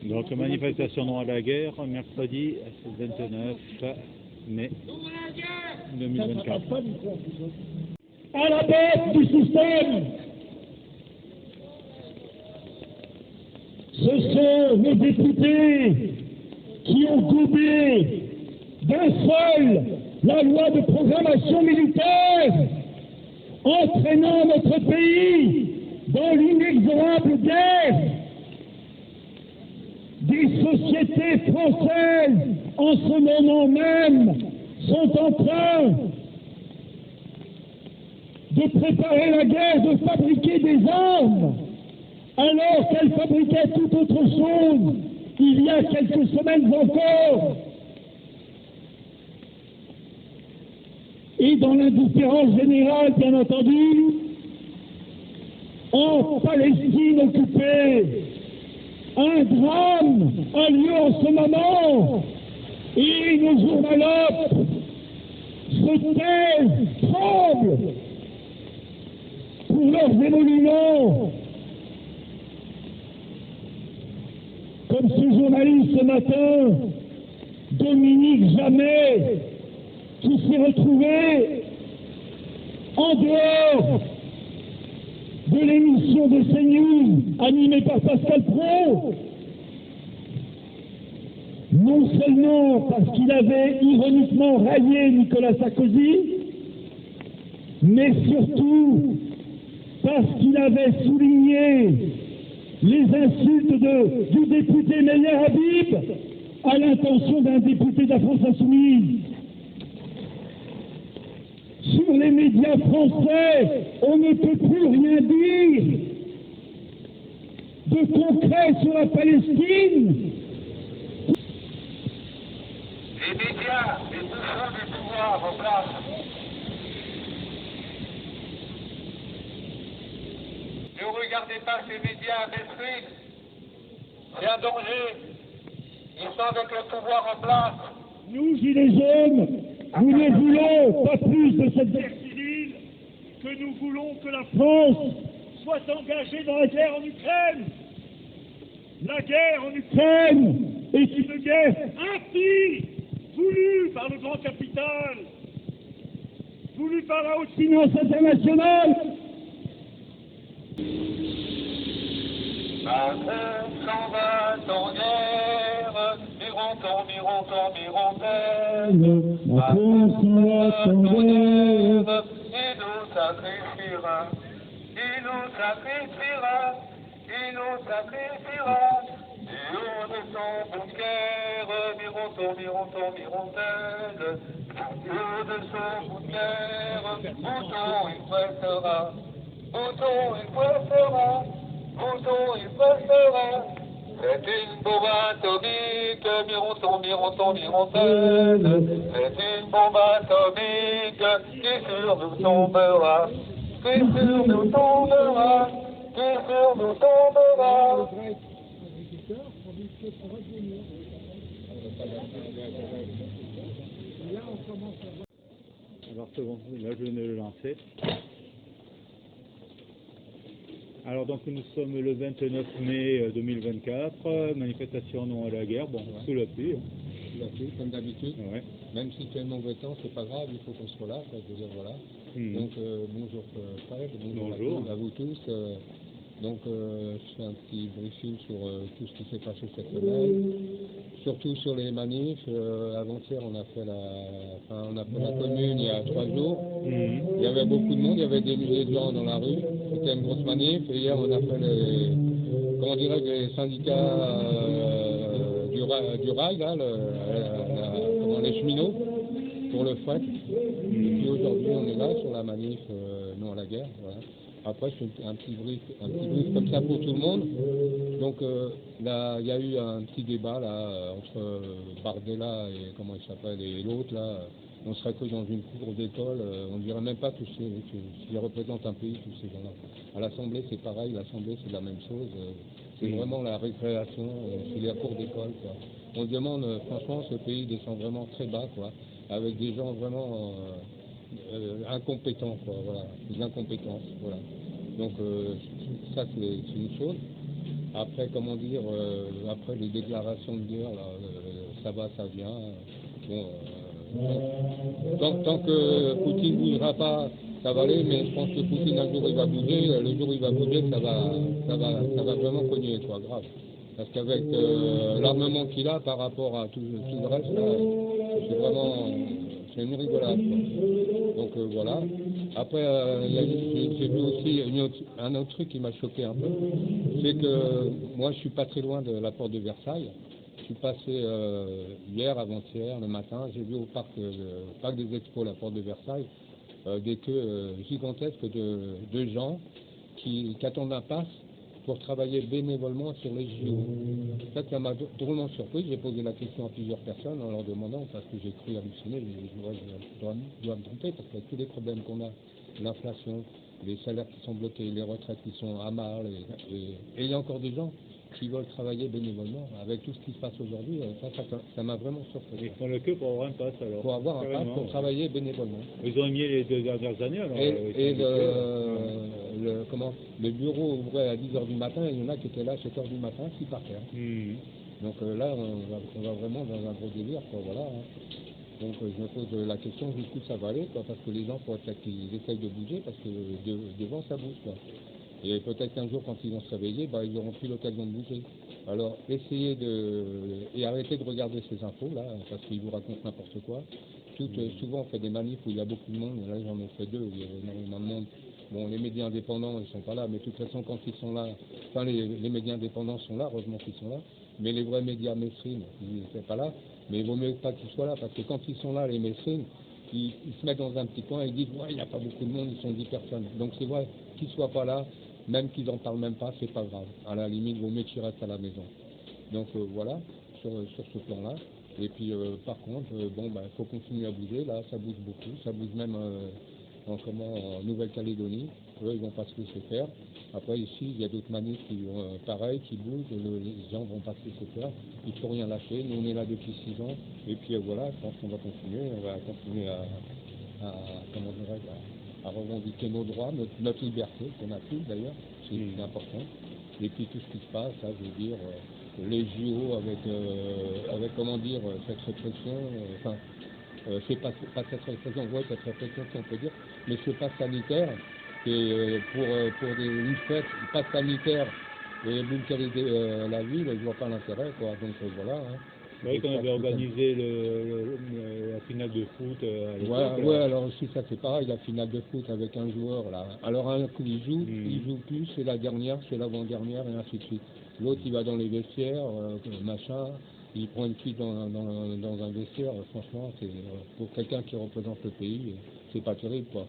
Donc manifestation non à la guerre, mercredi 29 mai 2024. À la tête du système, ce sont les députés qui ont gobé d'un seul la loi de programmation militaire, entraînant notre pays dans l'inexorable guerre. Des sociétés françaises, en ce moment même, sont en train de préparer la guerre, de fabriquer des armes, alors qu'elles fabriquaient tout autre chose il y a quelques semaines encore. Et dans l'indifférence générale, bien entendu, en Palestine occupée, un drame a lieu en ce moment, et nos journalopes se taisent, tremblent pour leurs émoluments. Comme ce journaliste ce matin, Dominique Jamais, qui s'est retrouvé en dehors de l'émission de CNews animée par Pascal Praud, non seulement parce qu'il avait ironiquement raillé Nicolas Sarkozy, mais surtout parce qu'il avait souligné les insultes du député Meyer Habib à l'intention d'un député de la France Insoumise. Sur les médias français, on ne peut plus rien dire de concret sur la Palestine. Les médias, les bouffons du pouvoir en place. Ne regardez pas ces médias mainstream. C'est un danger. Ils sont avec le pouvoir en place. Nous, Gilets jaunes, nous ne voulons pas plus de cette guerre civile que nous voulons que la France soit engagée dans la guerre en Ukraine. La guerre en Ukraine est une guerre impie, voulue par le grand capital, voulue par la haute finance internationale. Ma France s'en va en guerre, mironton, mironton, mirontaine. Ma France s'en va en guerre, il nous sacrifiera, il nous sacrifiera, il nous sacrifiera. Du haut de son bunker, mironton, mironton, mirontaine. Du haut de son bunker, bouton il pressera, bouton il pressera. Bouton, il passera. C'est une bombe atomique, mironton, mironton, mirontaine. C'est une bombe atomique qui sur nous tombera, qui sur nous tombera, qui sur nous tombera. Alors c'est bon, là je viens de le lancer. Alors donc nous sommes le 29 mai 2024, manifestation non à la guerre, bon, sous la pluie. Sous la pluie, comme d'habitude. Ouais. Même si tu as le mauvais temps, c'est pas grave, il faut qu'on soit là, quoi, je veux dire, voilà. Donc bonjour Fred, bonjour à vous tous. Donc je fais un petit briefing sur tout ce qui s'est passé cette semaine, surtout sur les manifs. Avant-hier on a fait la commune il y a 3 jours. Il y avait beaucoup de monde, il y avait des milliers de gens dans la rue, c'était une grosse manif. Et hier on a fait les syndicats du rail, là, les cheminots, pour le fret. Et puis aujourd'hui on est là sur la manif non à la guerre, voilà. Après, je fais un petit brief comme ça pour tout le monde. Donc là, il y a eu un petit débat là entre Bardella et comment il s'appelle et l'autre là. On serait que dans une cour d'école, on ne dirait même pas tous s'ils représentent un pays, tous ces gens-là. À l'Assemblée, c'est pareil, l'Assemblée, c'est la même chose. C'est vraiment la récréation, c'est la cour d'école, quoi. On se demande, franchement, ce pays descend vraiment très bas, quoi, avec des gens vraiment incompétents, quoi, voilà, des incompétences, voilà. Donc ça c'est une chose. après, comment dire, après les déclarations de guerre, là, ça va, ça vient. Bon, tant que Poutine ne bougera pas, ça va aller, mais je pense que Poutine, un jour, il va bouger. Le jour où il va bouger, ça va vraiment cogner, quoi, grave. Parce qu'avec l'armement qu'il a par rapport à tout le reste, là, c'est vraiment c'est une rigolade, quoi. Donc voilà. Après, j'ai vu aussi un autre truc qui m'a choqué un peu, c'est que moi, je suis pas très loin de la porte de Versailles. Je suis passé hier, avant-hier, le matin, j'ai vu au parc des Expos, la porte de Versailles, des queues gigantesques de gens qui attendent un pass pour travailler bénévolement sur les JO. Ça m'a drôlement surpris. J'ai posé la question à plusieurs personnes en leur demandant, parce que j'ai cru halluciner, je dois me tromper, parce qu'avec tous les problèmes qu'on a, l'inflation, les salaires qui sont bloqués, les retraites qui sont à mal, et il y a encore des gens qui veulent travailler bénévolement. Avec tout ce qui se passe aujourd'hui, ça m'a vraiment surpris. Ils font le queue pour avoir un pass alors. Pour avoir un pass, pour travailler bénévolement. Ils ont mis les 2 dernières années alors. Et le bureau ouvrait à 10h du matin, et il y en a qui étaient là à 7h du matin, qui partaient. Donc là, on va vraiment dans un gros délire, quoi, voilà. Donc je me pose la question jusqu'où ça va aller, quoi, parce que les gens, faut peut-être qu'ils essayent de bouger, parce que devant ça bouge, quoi. Et peut-être qu'un jour, quand ils vont se réveiller, ils n'auront plus l'occasion de bouger. Alors, essayez et arrêtez de regarder ces infos, là, parce qu'ils vous racontent n'importe quoi. Souvent, on fait des manifs où il y a beaucoup de monde, et là, j'en ai fait 2, où il y a énormément de monde. Bon, les médias indépendants, ils ne sont pas là, mais de toute façon, quand ils sont là, enfin, les médias indépendants sont là, heureusement qu'ils sont là, mais les vrais médias mainstream, ils ne sont pas là, mais il vaut mieux pas qu'ils soient là, parce que quand ils sont là, les mainstream, ils se mettent dans un petit coin et ils disent, ouais, il n'y a pas beaucoup de monde, ils sont 10 personnes. Donc c'est vrai, qu'ils ne soient pas là, même qu'ils n'en parlent même pas, c'est pas grave. À la limite, il vaut mieux qu'ils restent à la maison. Donc voilà, sur ce plan-là. Et puis par contre, il faut continuer à bouger. Là, ça bouge beaucoup. Ça bouge même en Nouvelle-Calédonie. Eux, ils vont pas se laisser faire. Après, ici, il y a d'autres manifs qui pareil, qui bougent. Les gens vont pas se laisser faire. Il faut rien lâcher. Nous, on est là depuis 6 ans. Et puis voilà, je pense qu'on va continuer. On va continuer à revendiquer nos droits, notre liberté, qu'on a tous d'ailleurs, c'est important. Et puis tout ce qui se passe, là, je veux dire, les JO avec comment dire, cette répression, c'est pas cette répression, ouais, cette répression si on peut dire, mais ce pass sanitaire, et pour une fête, pass sanitaire, et bulgariser la ville, je vois pas l'intérêt, quoi, donc voilà. Hein. Oui, qu'on avait organisé la finale de foot à l'époque. Ouais, alors aussi ça c'est pareil, la finale de foot avec un joueur là. Alors un coup il joue plus, c'est la dernière, c'est l'avant-dernière et ainsi de suite. L'autre il va dans les vestiaires, machin, il prend une fille dans un vestiaire, franchement c'est pour quelqu'un qui représente le pays, c'est pas terrible quoi.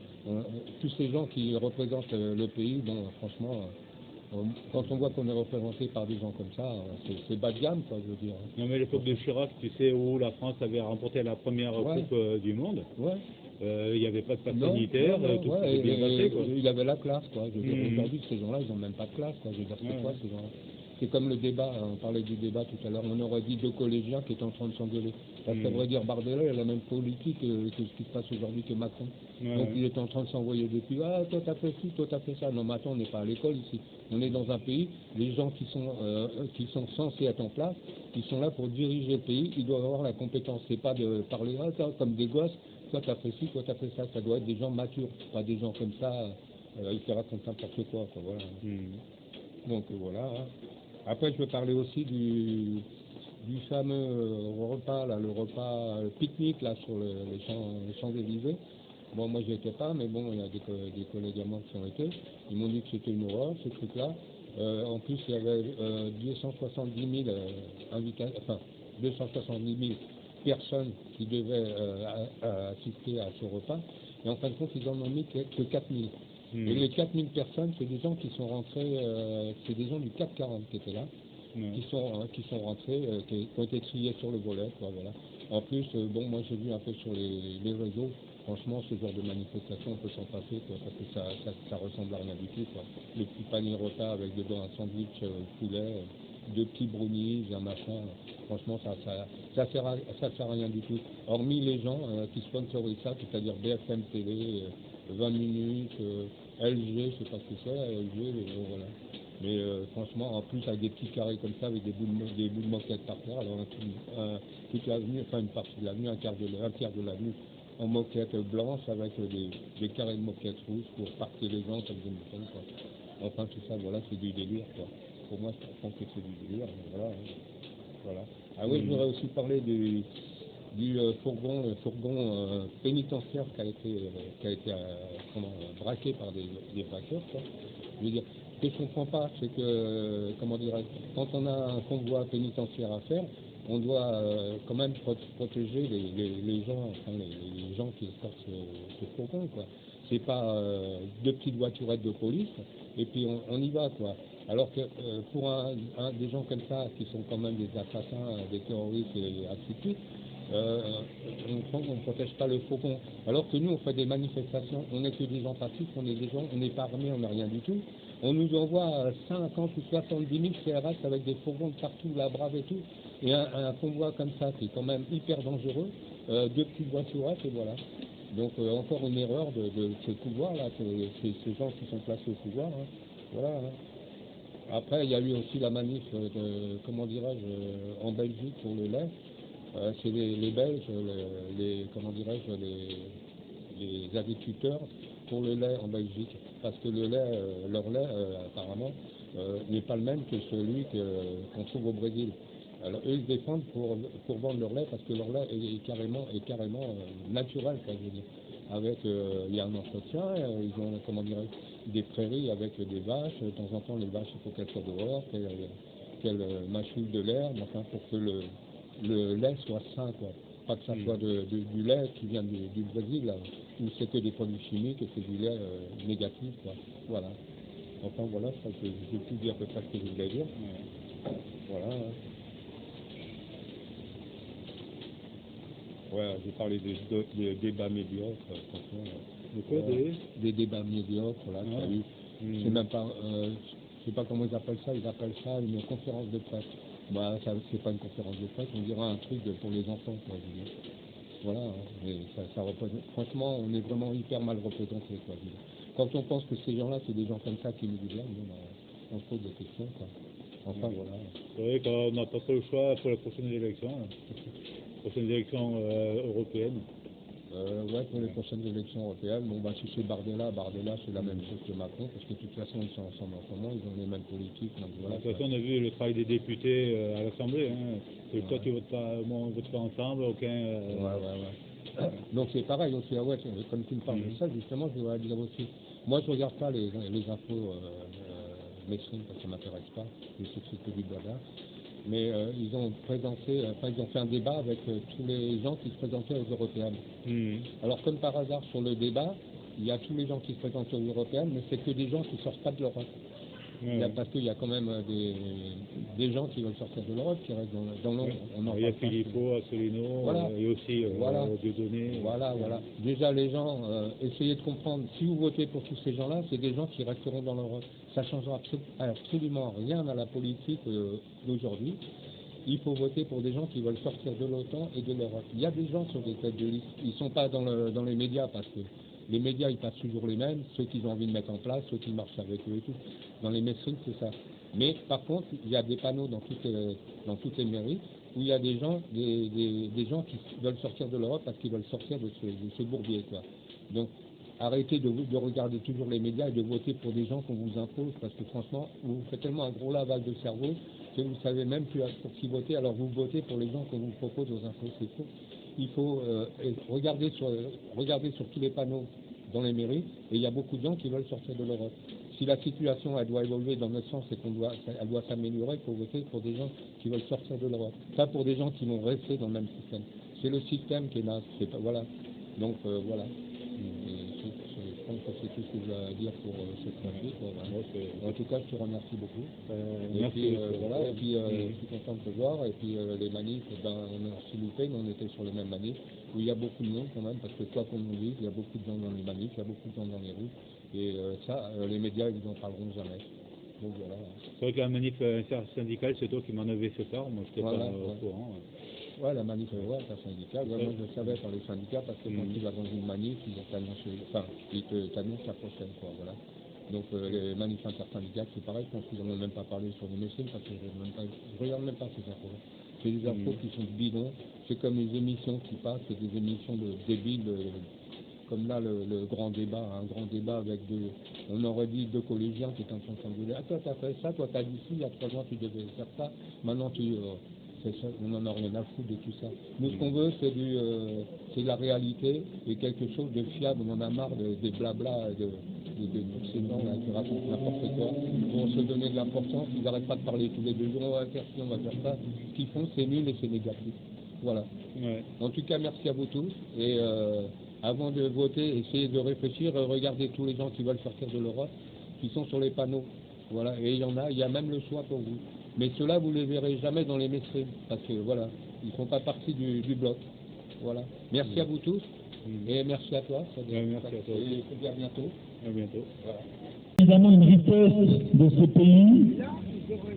Tous ces gens qui représentent le pays, bon franchement. Quand on voit qu'on est représenté par des gens comme ça, c'est bas de gamme, quoi, je veux dire. Non, mais l'époque de Chirac, tu sais, où la France avait remporté la première Coupe du Monde, il n'y avait pas de passe sanitaire, tout s'était bien passé, quoi. Il avait la classe, quoi. Je veux dire, aujourd'hui, ces gens-là, ils n'ont même pas de classe, quoi. Je veux dire, c'est quoi, ces gens-là? C'est comme le débat, on parlait du débat tout à l'heure, on aurait dit 2 collégiens qui étaient en train de s'engueuler. Parce qu'à vrai dire, Bardella a la même politique que ce qui se passe aujourd'hui que Macron. Donc il est en train de s'envoyer des pubs, ah toi t'as fait ci, toi t'as fait ça. Non mais attends, on n'est pas à l'école ici. On est dans un pays, les gens qui sont censés être en place, ils sont là pour diriger le pays, ils doivent avoir la compétence. C'est pas de parler comme des gosses, toi t'as fait ci, toi t'as fait ça. Ça doit être des gens matures, pas des gens comme ça, ils te racontent n'importe quoi. Voilà. Donc voilà. Hein. Après, je veux parler aussi du fameux repas, là, le repas pique-nique là, sur les Champs-Élysées. Bon, moi, j'y étais pas, mais bon, il y a des collègues à moi qui ont été. Ils m'ont dit que c'était une horreur, ce truc-là. En plus, il y avait 270 000 personnes qui devaient assister à ce repas. Et en fin de compte, ils en ont mis que 4 000. Et les 4 000 personnes, c'est des gens qui sont rentrés, c'est des gens du CAC 40 qui étaient là, qui sont rentrés, qui ont été triés sur le volet, quoi, voilà. En plus, bon, moi j'ai vu un peu sur les réseaux, franchement, ce genre de manifestation, on peut s'en passer, quoi, parce que ça ressemble à rien du tout, quoi. Le petit panier repas avec dedans un sandwich poulet, 2 petits brownies, un machin, franchement, ça sert à rien du tout. Hormis les gens qui sponsorisent ça, c'est-à-dire BFM TV, 20 minutes, LG, je sais pas ce que c'est, LG, voilà. Mais franchement, en plus avec des petits carrés comme ça, avec des bouts de moquette par terre, alors toute l'avenue, enfin une partie de l'avenue, un tiers de l'avenue en moquette blanche avec des carrés de moquette rouge pour parquer les gens comme des moutons, quoi. Enfin tout ça, voilà, c'est du délire, quoi. Pour moi, je pense que c'est du délire, mais voilà. Voilà. Ah oui, je voudrais aussi parler du fourgon pénitentiaire qui a été braqué par des braqueurs, quoi. Je veux dire, ce que je ne comprends pas, c'est que, comment dirais-je, quand on a un convoi pénitentiaire à faire, on doit quand même protéger les gens, enfin, les gens qui sortent ce fourgon, quoi. C'est pas deux petites voiturettes de police, et puis on y va, quoi. Alors que pour des gens comme ça, qui sont quand même des assassins, des terroristes et ainsi de suite, on ne protège pas le fourgon. Alors que nous, on fait des manifestations, on n'est que des gens passifs, on n'est pas armés, on n'a rien du tout. On nous envoie 50 ou 70 000 CRS avec des fourgons de partout, la brave et tout. Et un convoi comme ça, qui est quand même hyper dangereux, deux petites voiturettes et voilà. Donc encore une erreur de ce pouvoir-là, ces gens qui sont placés au pouvoir. Hein. Voilà. Hein. Après, il y a eu aussi la manif, comment dirais-je, en Belgique pour le lait. C'est les Belges, comment dirais-je, les agriculteurs pour le lait en Belgique. Parce que le lait, leur lait, apparemment, n'est pas le même que celui qu'on trouve au Brésil. Alors eux, ils se défendent pour vendre leur lait parce que leur lait est carrément naturel, quoi, je veux dire. Avec, il y a un entretien, ils ont, comment dirais-je, des prairies avec des vaches. De temps en temps, les vaches, il faut qu'elles soient dehors, qu'elles mâchouillent de l'herbe, enfin, pour que le lait soit sain, quoi. Pas que ça soit du lait qui vient du Brésil, là, où c'est que des produits chimiques et c'est du lait négatif, quoi. Voilà. Enfin, voilà, je crois que j'ai pu dire à peu près ce que je voulais dire. Voilà. Hein. Ouais, j'ai parlé des débats médiocres, franchement. De quoi, des débats médiocres, là, qu'il y a eu. Je sais même pas, je sais pas comment ils appellent ça une conférence de presse. Bah, ça, c'est pas une conférence de presse, on dirait un truc pour les enfants, quoi, je veux dire. Voilà, hein, mais ça représente, franchement, on est vraiment hyper mal représenté, quoi, je veux dire. Quand on pense que ces gens-là, c'est des gens comme ça qui nous gouvernent, on se pose des questions, quoi. Enfin, voilà. C'est vrai qu'on n'a pas trop le choix pour les prochaines élections. Prochaines élections européennes. Ouais, pour les prochaines élections européennes. Bon, bah, si c'est Bardella, c'est la même chose que Macron, parce que de toute façon, ils sont ensemble en ce moment, ils ont les mêmes politiques. Donc, voilà, de toute façon, on a vu le travail des députés à l'Assemblée. Hein. Ouais. Toi, tu votes pas, moi, on vote pas ensemble, aucun. Ouais. Donc, c'est pareil aussi. Ah ouais, comme tu me parles de ça, justement, je voudrais dire aussi. Moi, je regarde pas les infos mainstream parce que ça m'intéresse pas. Je sais que c'est que du blabla. Mais ils ont présenté, ils ont fait un débat avec tous les gens qui se présentaient aux européennes. Alors comme par hasard sur le débat, il y a tous les gens qui se présentent aux européennes, mais c'est que des gens qui ne sortent pas de l'Europe. Parce qu'il y a quand même des gens qui veulent sortir de l'Europe, qui restent dans l'ombre. Il y a Philippot, Asselineau, voilà. Et aussi Dieudonné. Voilà. Déjà les gens, essayez de comprendre, si vous votez pour tous ces gens-là, c'est des gens qui resteront dans l'Europe. Ça ne changera absolument rien à la politique d'aujourd'hui. Il faut voter pour des gens qui veulent sortir de l'OTAN et de l'Europe. Il y a des gens sur des têtes de liste, ils ne sont pas dans les médias parce que les médias, ils passent toujours les mêmes, ceux qu'ils ont envie de mettre en place, ceux qui marchent avec eux et tout. Dans les mainstream, c'est ça. Mais par contre, il y a des panneaux dans toutes les mairies où il y a des gens qui veulent sortir de l'Europe parce qu'ils veulent sortir de ce bourbier, quoi. Donc, arrêtez de regarder toujours les médias et de voter pour des gens qu'on vous impose parce que franchement, vous faites tellement un gros lavage de cerveau que vous ne savez même plus pour qui voter, alors vous votez pour les gens qu'on vous propose aux infos, c'est faux. Il faut regarder sur tous les panneaux dans les mairies, et il y a beaucoup de gens qui veulent sortir de l'Europe. Si la situation elle doit évoluer dans notre sens et qu'elle doit s'améliorer, il faut voter pour des gens qui veulent sortir de l'Europe, pas pour des gens qui vont rester dans le même système. C'est le système qui est là, voilà. Donc voilà. Je pense que c'est tout ce que j'ai à dire pour cette fois-ci. En tout cas, je te remercie beaucoup. Merci. Je suis content de te voir. Et puis les manifs, on a reçu loupé, mais on était sur les mêmes manifs, où il y a beaucoup de monde quand même, parce que quoi qu'on nous dise, il y a beaucoup de gens dans les manifs, il y a beaucoup de gens dans les rues. Et les médias, ils n'en parleront jamais. Donc voilà. C'est vrai que la manif syndicale, c'est toi qui m'en avais fait part, moi je n'étais pas au courant. Ouais, la manif syndicale. Ouais, moi je le savais par les syndicats parce que quand tu vas dans une manif, ils t'annoncent la prochaine, quoi, voilà. Donc les manifs intersyndicales, c'est pareil, je pense qu'ils n'en ont même pas parlé sur les messages, parce que je ne regarde même pas ces infos. C'est des infos qui sont bidons, c'est comme les émissions qui passent, c'est des émissions de débiles, comme là le grand débat, un grand débat avec on aurait dit deux collégiens qui étaient en train de s'engueuler. Ah toi t'as fait ça, toi t'as dit ci, il y a 3 ans tu devais faire ça, maintenant c'est ça, on n'en a rien à foutre de tout ça. Nous ce qu'on veut c'est de la réalité et quelque chose de fiable, on en a marre des blabla de ces gens-là qui racontent n'importe quoi, vont se donner de l'importance, ils n'arrêtent pas de parler tous les 2 jours, on va faire ci, on va faire ça. Ce qu'ils font, c'est nul et c'est négatif. Voilà. Ouais. En tout cas, merci à vous tous. Et avant de voter, essayez de réfléchir, regardez tous les gens qui veulent sortir de l'Europe, qui sont sur les panneaux. Voilà. Et il y a même le choix pour vous. Mais ceux-là, vous ne les verrez jamais dans les mainstream, parce que voilà, ils ne font pas partie du bloc. Voilà. Merci à vous tous. Et merci à toi. Merci à toi. Et à bientôt. À bientôt. Voilà. Évidemment, une riposte de ce pays,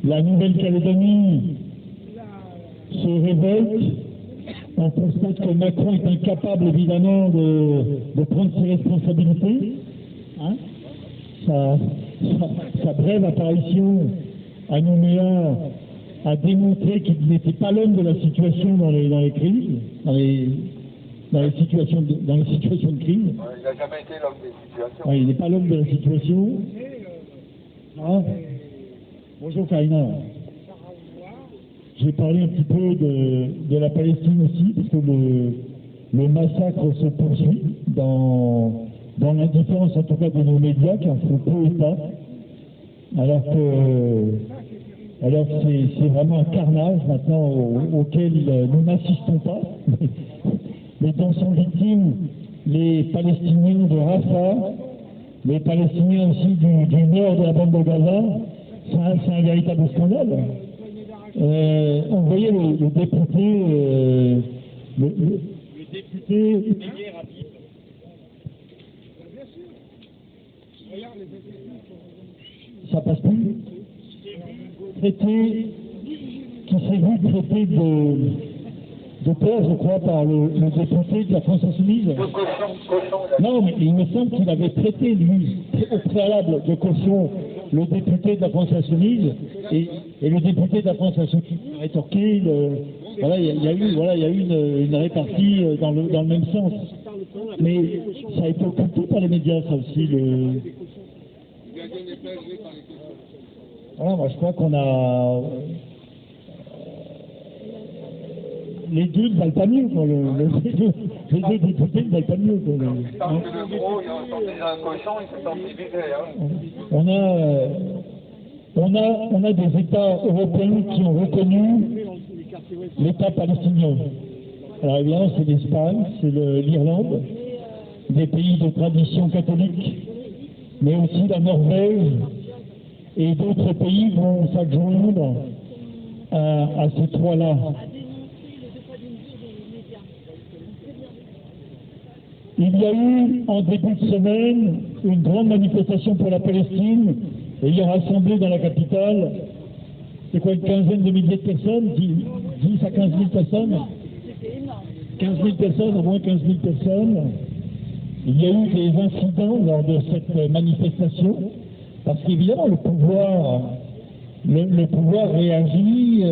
la Nouvelle-Calédonie se révolte. On constate que Macron est incapable, évidemment, de prendre ses responsabilités. Hein, sa brève apparition à Nouméa a démontré qu'il n'était pas l'homme de la situation dans les crises, dans les situations de crise. Il n'a jamais été l'homme des situations. Il n'est pas l'homme de la situation. Ah. Bonjour Karina. Je vais parler un petit peu de la Palestine aussi, parce que le massacre se poursuit dans l'indifférence, en tout cas de nos médias, qui en font peu état, alors que c'est vraiment un carnage maintenant auquel nous n'assistons pas. Mais dont sont victimes les Palestiniens de Rafah, les Palestiniens aussi du nord de la bande de Gaza. C'est un véritable scandale. On voyait le député, le député. Ça passe plus. Qui s'est vu traité de peur, je crois, par le député de la France Insoumise. Non, mais il me semble qu'il avait traité, lui, au préalable de cochon, le député de la France Insoumise, et le député de la France Insoumise a rétorqué. Voilà, il y a eu une répartie dans le même sens. Mais ça a été occulté par les médias, ça aussi. Voilà, moi je crois qu'on a. Les deux ne valent pas mieux, quoi. Les deux députés ne valent pas mieux, quoi. Parce que le gros, il a senti un cochon, il s'est senti visé, hein. On a des États européens qui ont reconnu l'État palestinien. Alors évidemment, c'est l'Espagne, c'est l'Irlande, des pays de tradition catholique, mais aussi la Norvège et d'autres pays vont s'adjoindre à ces trois-là. Il y a eu en début de semaine une grande manifestation pour la Palestine, ayant rassemblé dans la capitale, c'est quoi, une quinzaine de milliers de personnes, 10 à 15 000 personnes, 15 000 personnes, au moins 15 000 personnes. Il y a eu des incidents lors de cette manifestation, parce qu'évidemment le pouvoir réagit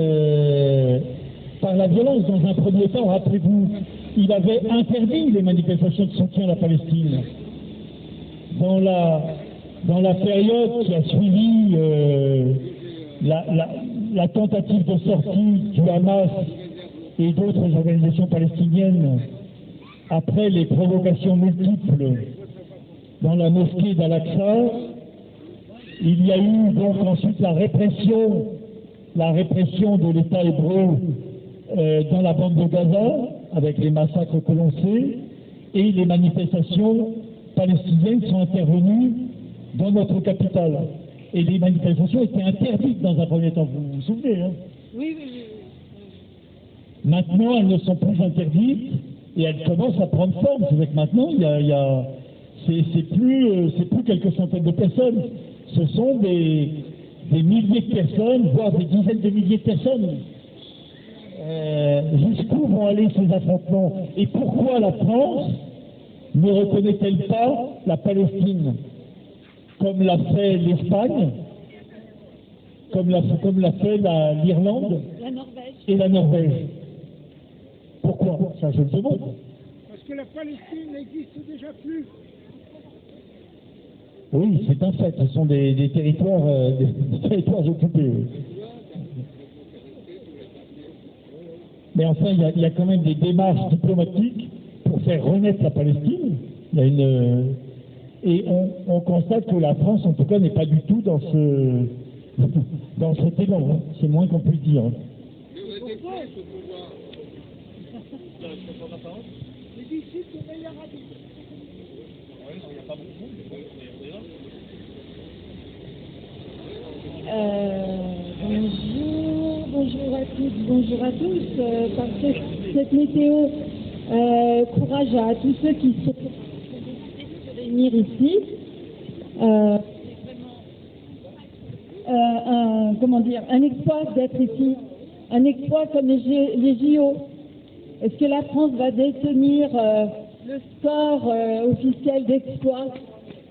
par la violence. Dans un premier temps, rappelez-vous, il avait interdit les manifestations de soutien à la Palestine. Dans la période qui a suivi la tentative de sortie du Hamas et d'autres organisations palestiniennes, après les provocations multiples dans la mosquée d'Al-Aqsa, il y a eu donc ensuite la répression de l'État hébreu dans la bande de Gaza, avec les massacres que l'on sait, et les manifestations palestiniennes sont intervenues dans notre capitale. Et les manifestations étaient interdites dans un premier temps, vous vous souvenez, hein? Oui. Maintenant, elles ne sont plus interdites et elles commencent à prendre forme. C'est-à-dire que maintenant, c'est plus quelques centaines de personnes. Ce sont des milliers de personnes, voire des dizaines de milliers de personnes. Jusqu'où vont aller ces affrontements? Et pourquoi la France ne reconnaît-elle pas la Palestine? comme l'a fait l'Espagne, comme l'a fait l'Irlande et la Norvège. Pourquoi? Ça, je le demande. Parce que la Palestine n'existe déjà plus. Oui, c'est un fait. Ce sont des territoires, des territoires occupés. Oui. Mais enfin, il y a quand même des démarches diplomatiques pour faire renaître la Palestine. Il y a et on constate que la France, en tout cas, n'est pas du tout dans cet élan. Hein. C'est moins qu'on puisse dire. Hein. Bonjour à toutes, bonjour à tous. Par cette météo, courage à tous ceux qui sont venir ici. Un exploit d'être ici, un exploit comme les JO. Est-ce que la France va détenir le score officiel d'exploit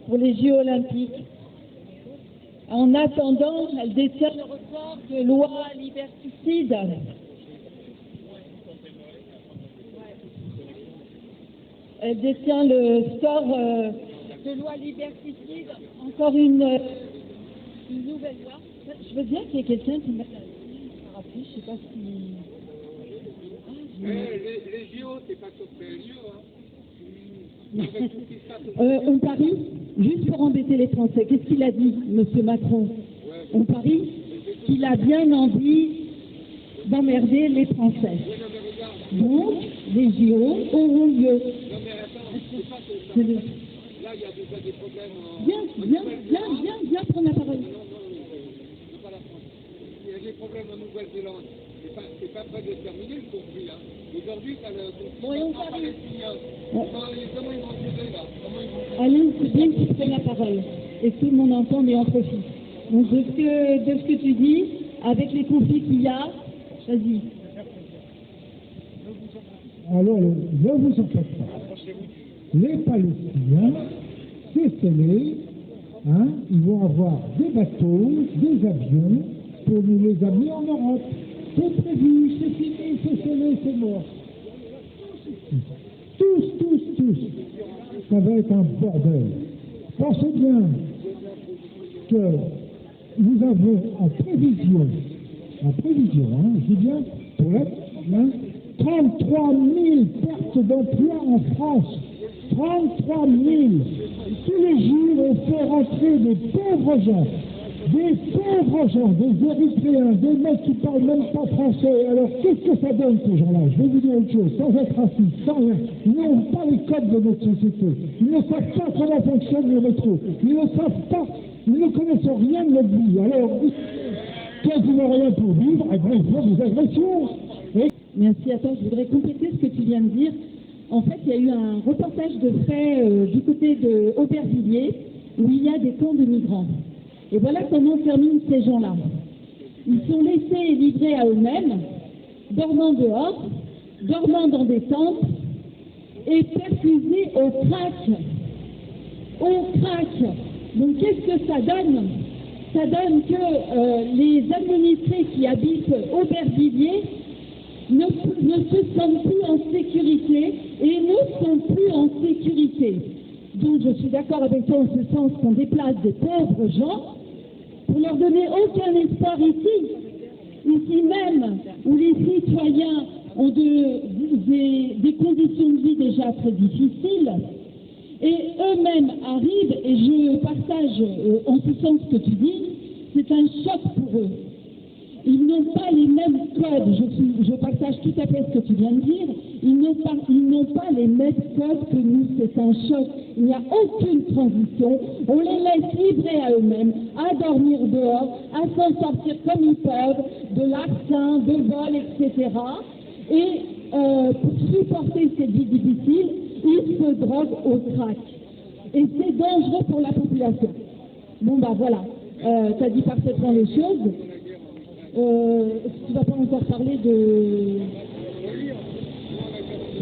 pour les JO olympiques? En attendant, elle détient le record de loi liberticide. Elle détient le score de loi liberticide. Encore une nouvelle loi. Je veux bien qu'il y ait quelqu'un qui mette la parapluie, je ne sais pas si... Les JO, c'est pas sur PLU, on parie, juste pour embêter les Français, qu'est-ce qu'il a dit, M. Macron? On parie qu'il a bien envie d'emmerder les Français. Donc, les JO auront lieu. Là, il y a déjà des problèmes. Viens prendre la parole. C'est pas la France. Il y a des problèmes en Nouvelle-Zélande. C'est pas près de terminer le conflit. Hein. Aujourd'hui, ça le conflit palestinien. Comment ils vont gérer là? Alain, c'est bien que tu prennes la parole. Et tout le monde entend et en profite. Donc, de ce que tu dis, avec les conflits qu'il y a, vas-y. Alors, ne vous en faites pas. Les Palestiniens, c'est scellé, hein, ils vont avoir des bateaux, des avions, pour nous les amener en Europe. C'est prévu, c'est fini, c'est scellé, c'est mort. Tous. Ça va être un bordel. Pensez bien que nous avons en prévision, je dis bien, pour être, 33 000 pertes d'emplois en France. 33 000. Tous les jours, on fait rentrer des pauvres gens, des Érythréens, des mecs qui parlent même pas français. Alors, qu'est-ce que ça donne, ces gens-là? Je vais vous dire une chose, sans être raciste, sans rien. Ils n'ont pas les codes de notre société. Ils ne savent pas comment fonctionne le métro. Ils ne savent pas, ils ne connaissent rien de notre vie. Alors, quasiment rien pour vivre, et bien, ils font des agressions. Merci à toi. Je voudrais compléter ce que tu viens de dire. En fait, il y a eu un reportage de frais du côté de Aubervilliers où il y a des camps de migrants. Et voilà comment terminent ces gens-là. Ils sont laissés et livrés à eux-mêmes, dormant dehors, dormant dans des tentes et perfusés au crack. Au crack. Donc qu'est-ce que ça donne? Ça donne que les administrés qui habitent Aubervilliers ne se sentent plus en sécurité et ne sont plus en sécurité. Donc je suis d'accord avec toi en ce sens qu'on déplace des pauvres gens pour leur donner aucun espoir ici même, où les citoyens ont des conditions de vie déjà très difficiles, et eux-mêmes arrivent, et je partage en ce sens ce que tu dis, c'est un choc pour eux. Ils n'ont pas les mêmes codes, je partage tout à fait ce que tu viens de dire, ils n'ont pas les mêmes codes que nous, c'est un choc, il n'y a aucune transition, on les laisse livrer à eux-mêmes, à dormir dehors, à s'en sortir comme ils peuvent, de larcins, de vols, etc. Et pour supporter cette vie difficile, ils se droguent au crack. Et c'est dangereux pour la population. Bon bah voilà, tu as dit parfaitement les choses. Tu vas pas encore parler de...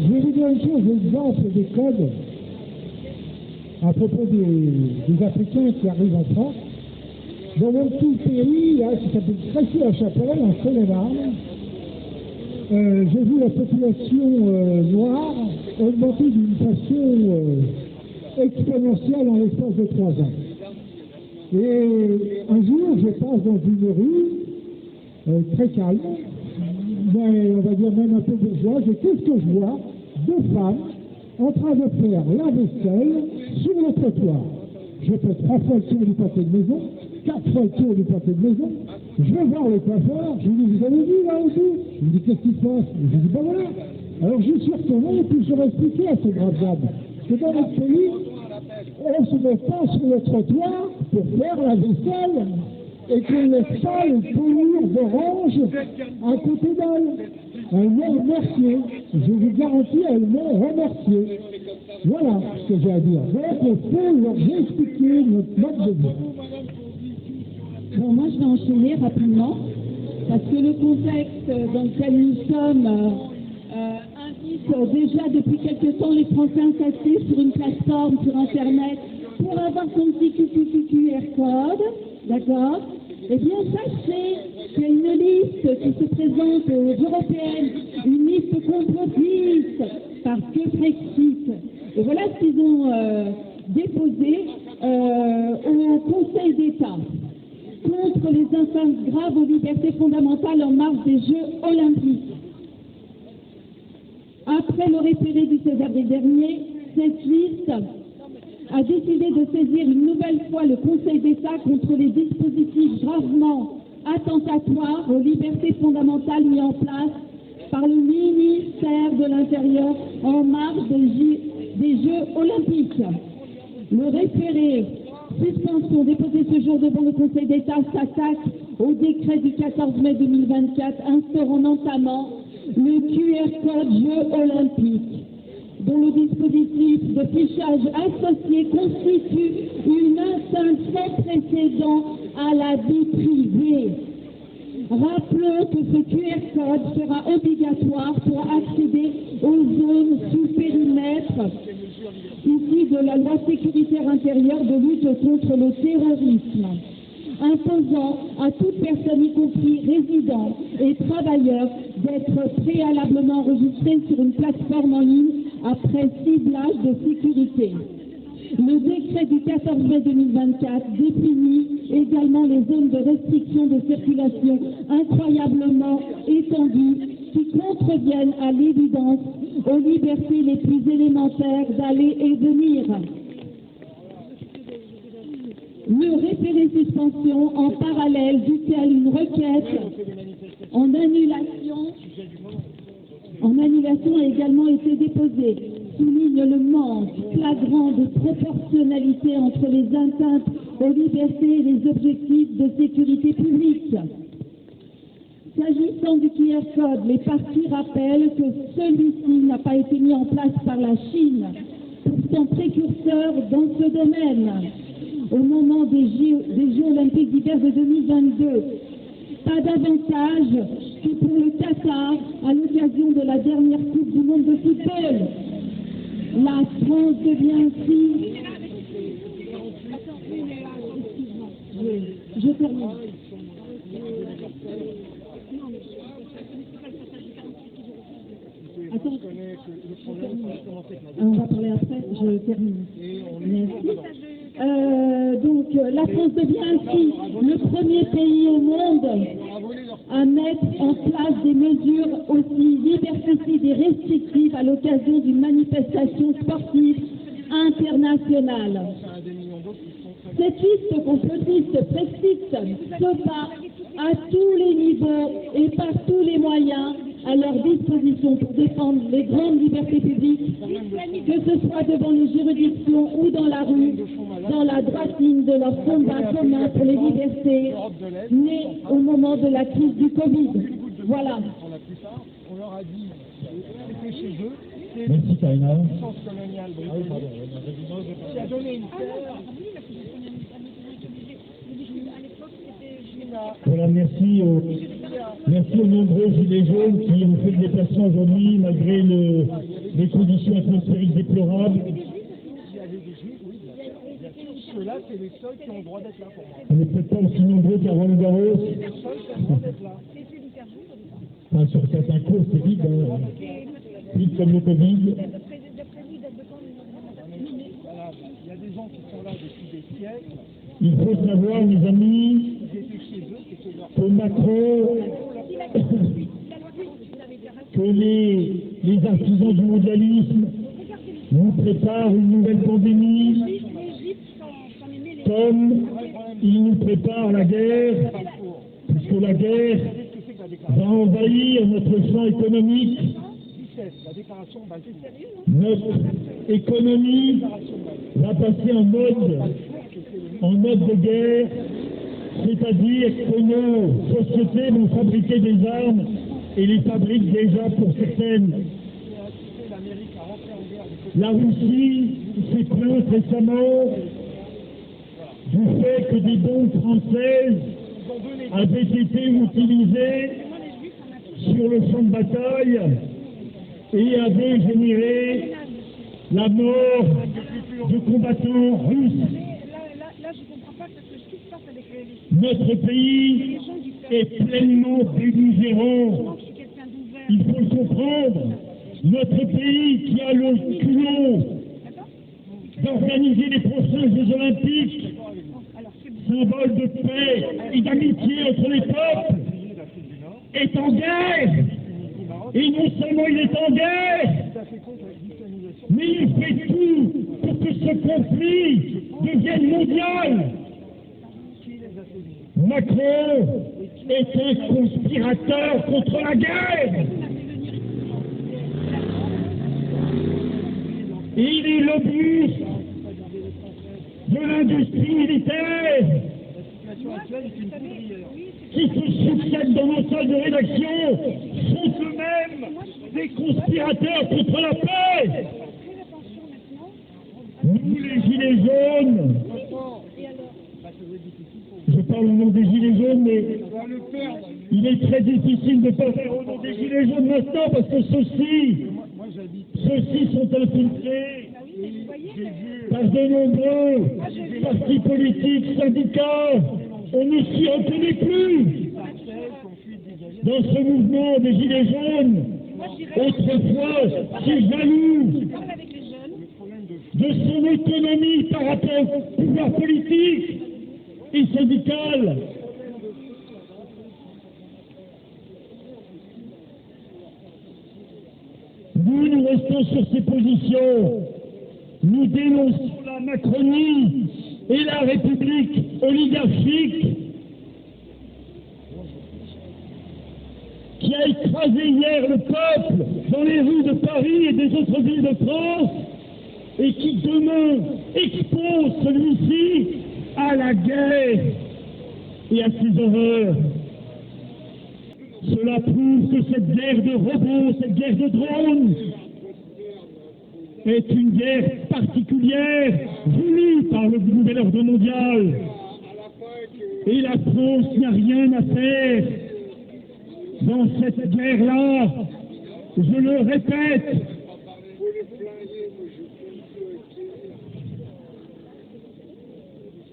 Je vais vous dire une chose, l'exemple des codes, à propos des Africains qui arrivent en France. Dans mon petit pays, là, qui s'appelle Crécy-la-Chapelle, en Seine-et-Marne, j'ai vu la population noire augmenter d'une façon exponentielle en l'espace de 3 ans. Et un jour, je passe dans une rue très calme, mais on va dire même un peu bourgeoise, et qu'est-ce que je vois? 2 femmes en train de faire la vaisselle sur le trottoir. Je fais 3 fois le tour du pâté de maison, 4 fois le tour du pâté de maison. Je vais voir le coiffeur, je lui dis, vous avez vu là aussi? Il me dit, qu'est-ce qui se passe? Je lui dis, ben voilà. Alors je suis retourné et puis je leur ai expliqué à ces braves dames que dans notre pays, on se met pas sur le trottoir pour faire la vaisselle et qu'on ne laisse pas les poulures d'orange à côté d'elles. Elles m'ont remercié. Je vous garantis, elles m'ont remercié. Voilà ce que j'ai à dire. Donc, il faut leur expliquer notre mode de vie. Bon, moi, je vais enchaîner rapidement, parce que le contexte dans lequel nous sommes invite déjà depuis quelque temps les Français à s'inscrire sur une plateforme sur Internet pour avoir son petit QR code, d'accord? Eh bien, sachez qu'il y a une liste qui se présente aux européennes, une liste complotiste, parce que Brexit. Et voilà ce qu'ils ont déposé au Conseil d'État contre les atteintes graves aux libertés fondamentales en marge des Jeux olympiques. Après le référé du 16 avril dernier, cette liste a décidé de saisir une nouvelle fois le Conseil d'État contre les dispositifs gravement attentatoires aux libertés fondamentales mis en place par le ministère de l'Intérieur en marge des Jeux olympiques. Le référé suspension déposé ce jour devant le Conseil d'État s'attaque au décret du 14 mai 2024 instaurant notamment le QR code Jeux olympiques, dont le dispositif de fichage associé constitue une atteinte sans précédent à la vie privée. Rappelons que ce QR code sera obligatoire pour accéder aux zones sous périmètre issues de la loi sécuritaire intérieure de lutte contre le terrorisme, imposant à toute personne, y compris résidents et travailleurs, d'être préalablement enregistrés sur une plateforme en ligne après ciblage de sécurité. Le décret du 14 mai 2024 définit également les zones de restriction de circulation incroyablement étendues qui contreviennent à l'évidence aux libertés les plus élémentaires d'aller et venir. Le référé suspension en parallèle duquel une requête en annulation a également été déposée, souligne le manque flagrant de proportionnalité entre les atteintes aux libertés et les objectifs de sécurité publique. S'agissant du QR code, les parties rappellent que celui-ci n'a pas été mis en place par la Chine, pourtant précurseur dans ce domaine. Au moment des Jeux olympiques d'hiver de 2022, pas davantage que pour le Qatar à l'occasion de la dernière Coupe du monde de football. La France devient ainsi... Je termine. Attends, on va parler après, je termine. Merci. Donc, la France devient ainsi le premier pays au monde à mettre en place des mesures aussi liberticides et restrictives à l'occasion d'une manifestation sportive internationale. Cette liste complotiste précise se bat à tous les niveaux et par tous les moyens à leur disposition pour défendre les grandes libertés publiques, que ce soit devant les juridictions ou dans la rue, dans la droite ligne de leur combat commun pour les libertés, né au moment de la crise du Covid. Voilà. On leur a dit, c'était chez eux, c'est merci Karina. la puissance coloniale britannique qui a donné une terre. Voilà, merci aux nombreux gilets jaunes qui ont fait le déplacement aujourd'hui malgré les conditions atmosphériques déplorables. des juifs, oui, bien sûr. Ceux-là, c'est les seuls qui ont le droit d'être là pour moi. On n'est peut-être pas aussi nombreux qu'à Roland-Garros. Les seuls qui ont le droit d'être là. Enfin, sur certains cours, c'est vide, hein. Vide comme le Covid. Voilà, il y a des gens qui sont là depuis des siècles. Il faut savoir, mes amis, que Macron, que les artisans du mondialisme nous préparent une nouvelle pandémie, comme ils nous préparent la guerre, puisque la guerre va envahir notre champ économique. Notre économie va passer en mode de guerre, c'est-à-dire que nos sociétés vont fabriquer des armes et les fabriquent déjà pour certaines. La Russie s'est plainte récemment du fait que des bombes françaises avaient été utilisées sur le champ de bataille et avaient généré la mort de combattants russes. Là, je ne comprends pas ce qui se passe avec Notre pays est pleinement belligérant. Il faut le comprendre. Notre pays qui a le culot d'organiser les prochains Jeux Olympiques, symbole de paix et d'amitié entre les peuples, est en guerre. Et non seulement il est en guerre, mais il fait tout pour que ce conflit devienne mondial. Macron est un conspirateur contre la guerre. Il est lobbyiste de l'industrie militaire qui se succèdent dans nos salles de rédaction sont eux-mêmes des conspirateurs contre la paix. Nous, les Gilets jaunes, je parle au nom des Gilets jaunes, mais il est très difficile de ne pas faire au nom des Gilets jaunes maintenant parce que ceux-ci sont infiltrés par de nombreux partis politiques, syndicats. On ne s'y reconnaît plus dans ce mouvement des Gilets jaunes. Autrefois, si jaloux de son autonomie par rapport au pouvoir politique et syndical. Nous restons sur ces positions. Nous dénonçons la Macronie et la République oligarchique qui a écrasé hier le peuple dans les rues de Paris et des autres villes de France et qui demain expose celui-ci à la guerre et à ses horreurs. Cela prouve que cette guerre de robots, cette guerre de drones est une guerre particulière voulue par le nouvel ordre mondial. Et la France n'a rien à faire dans cette guerre-là. Je le répète.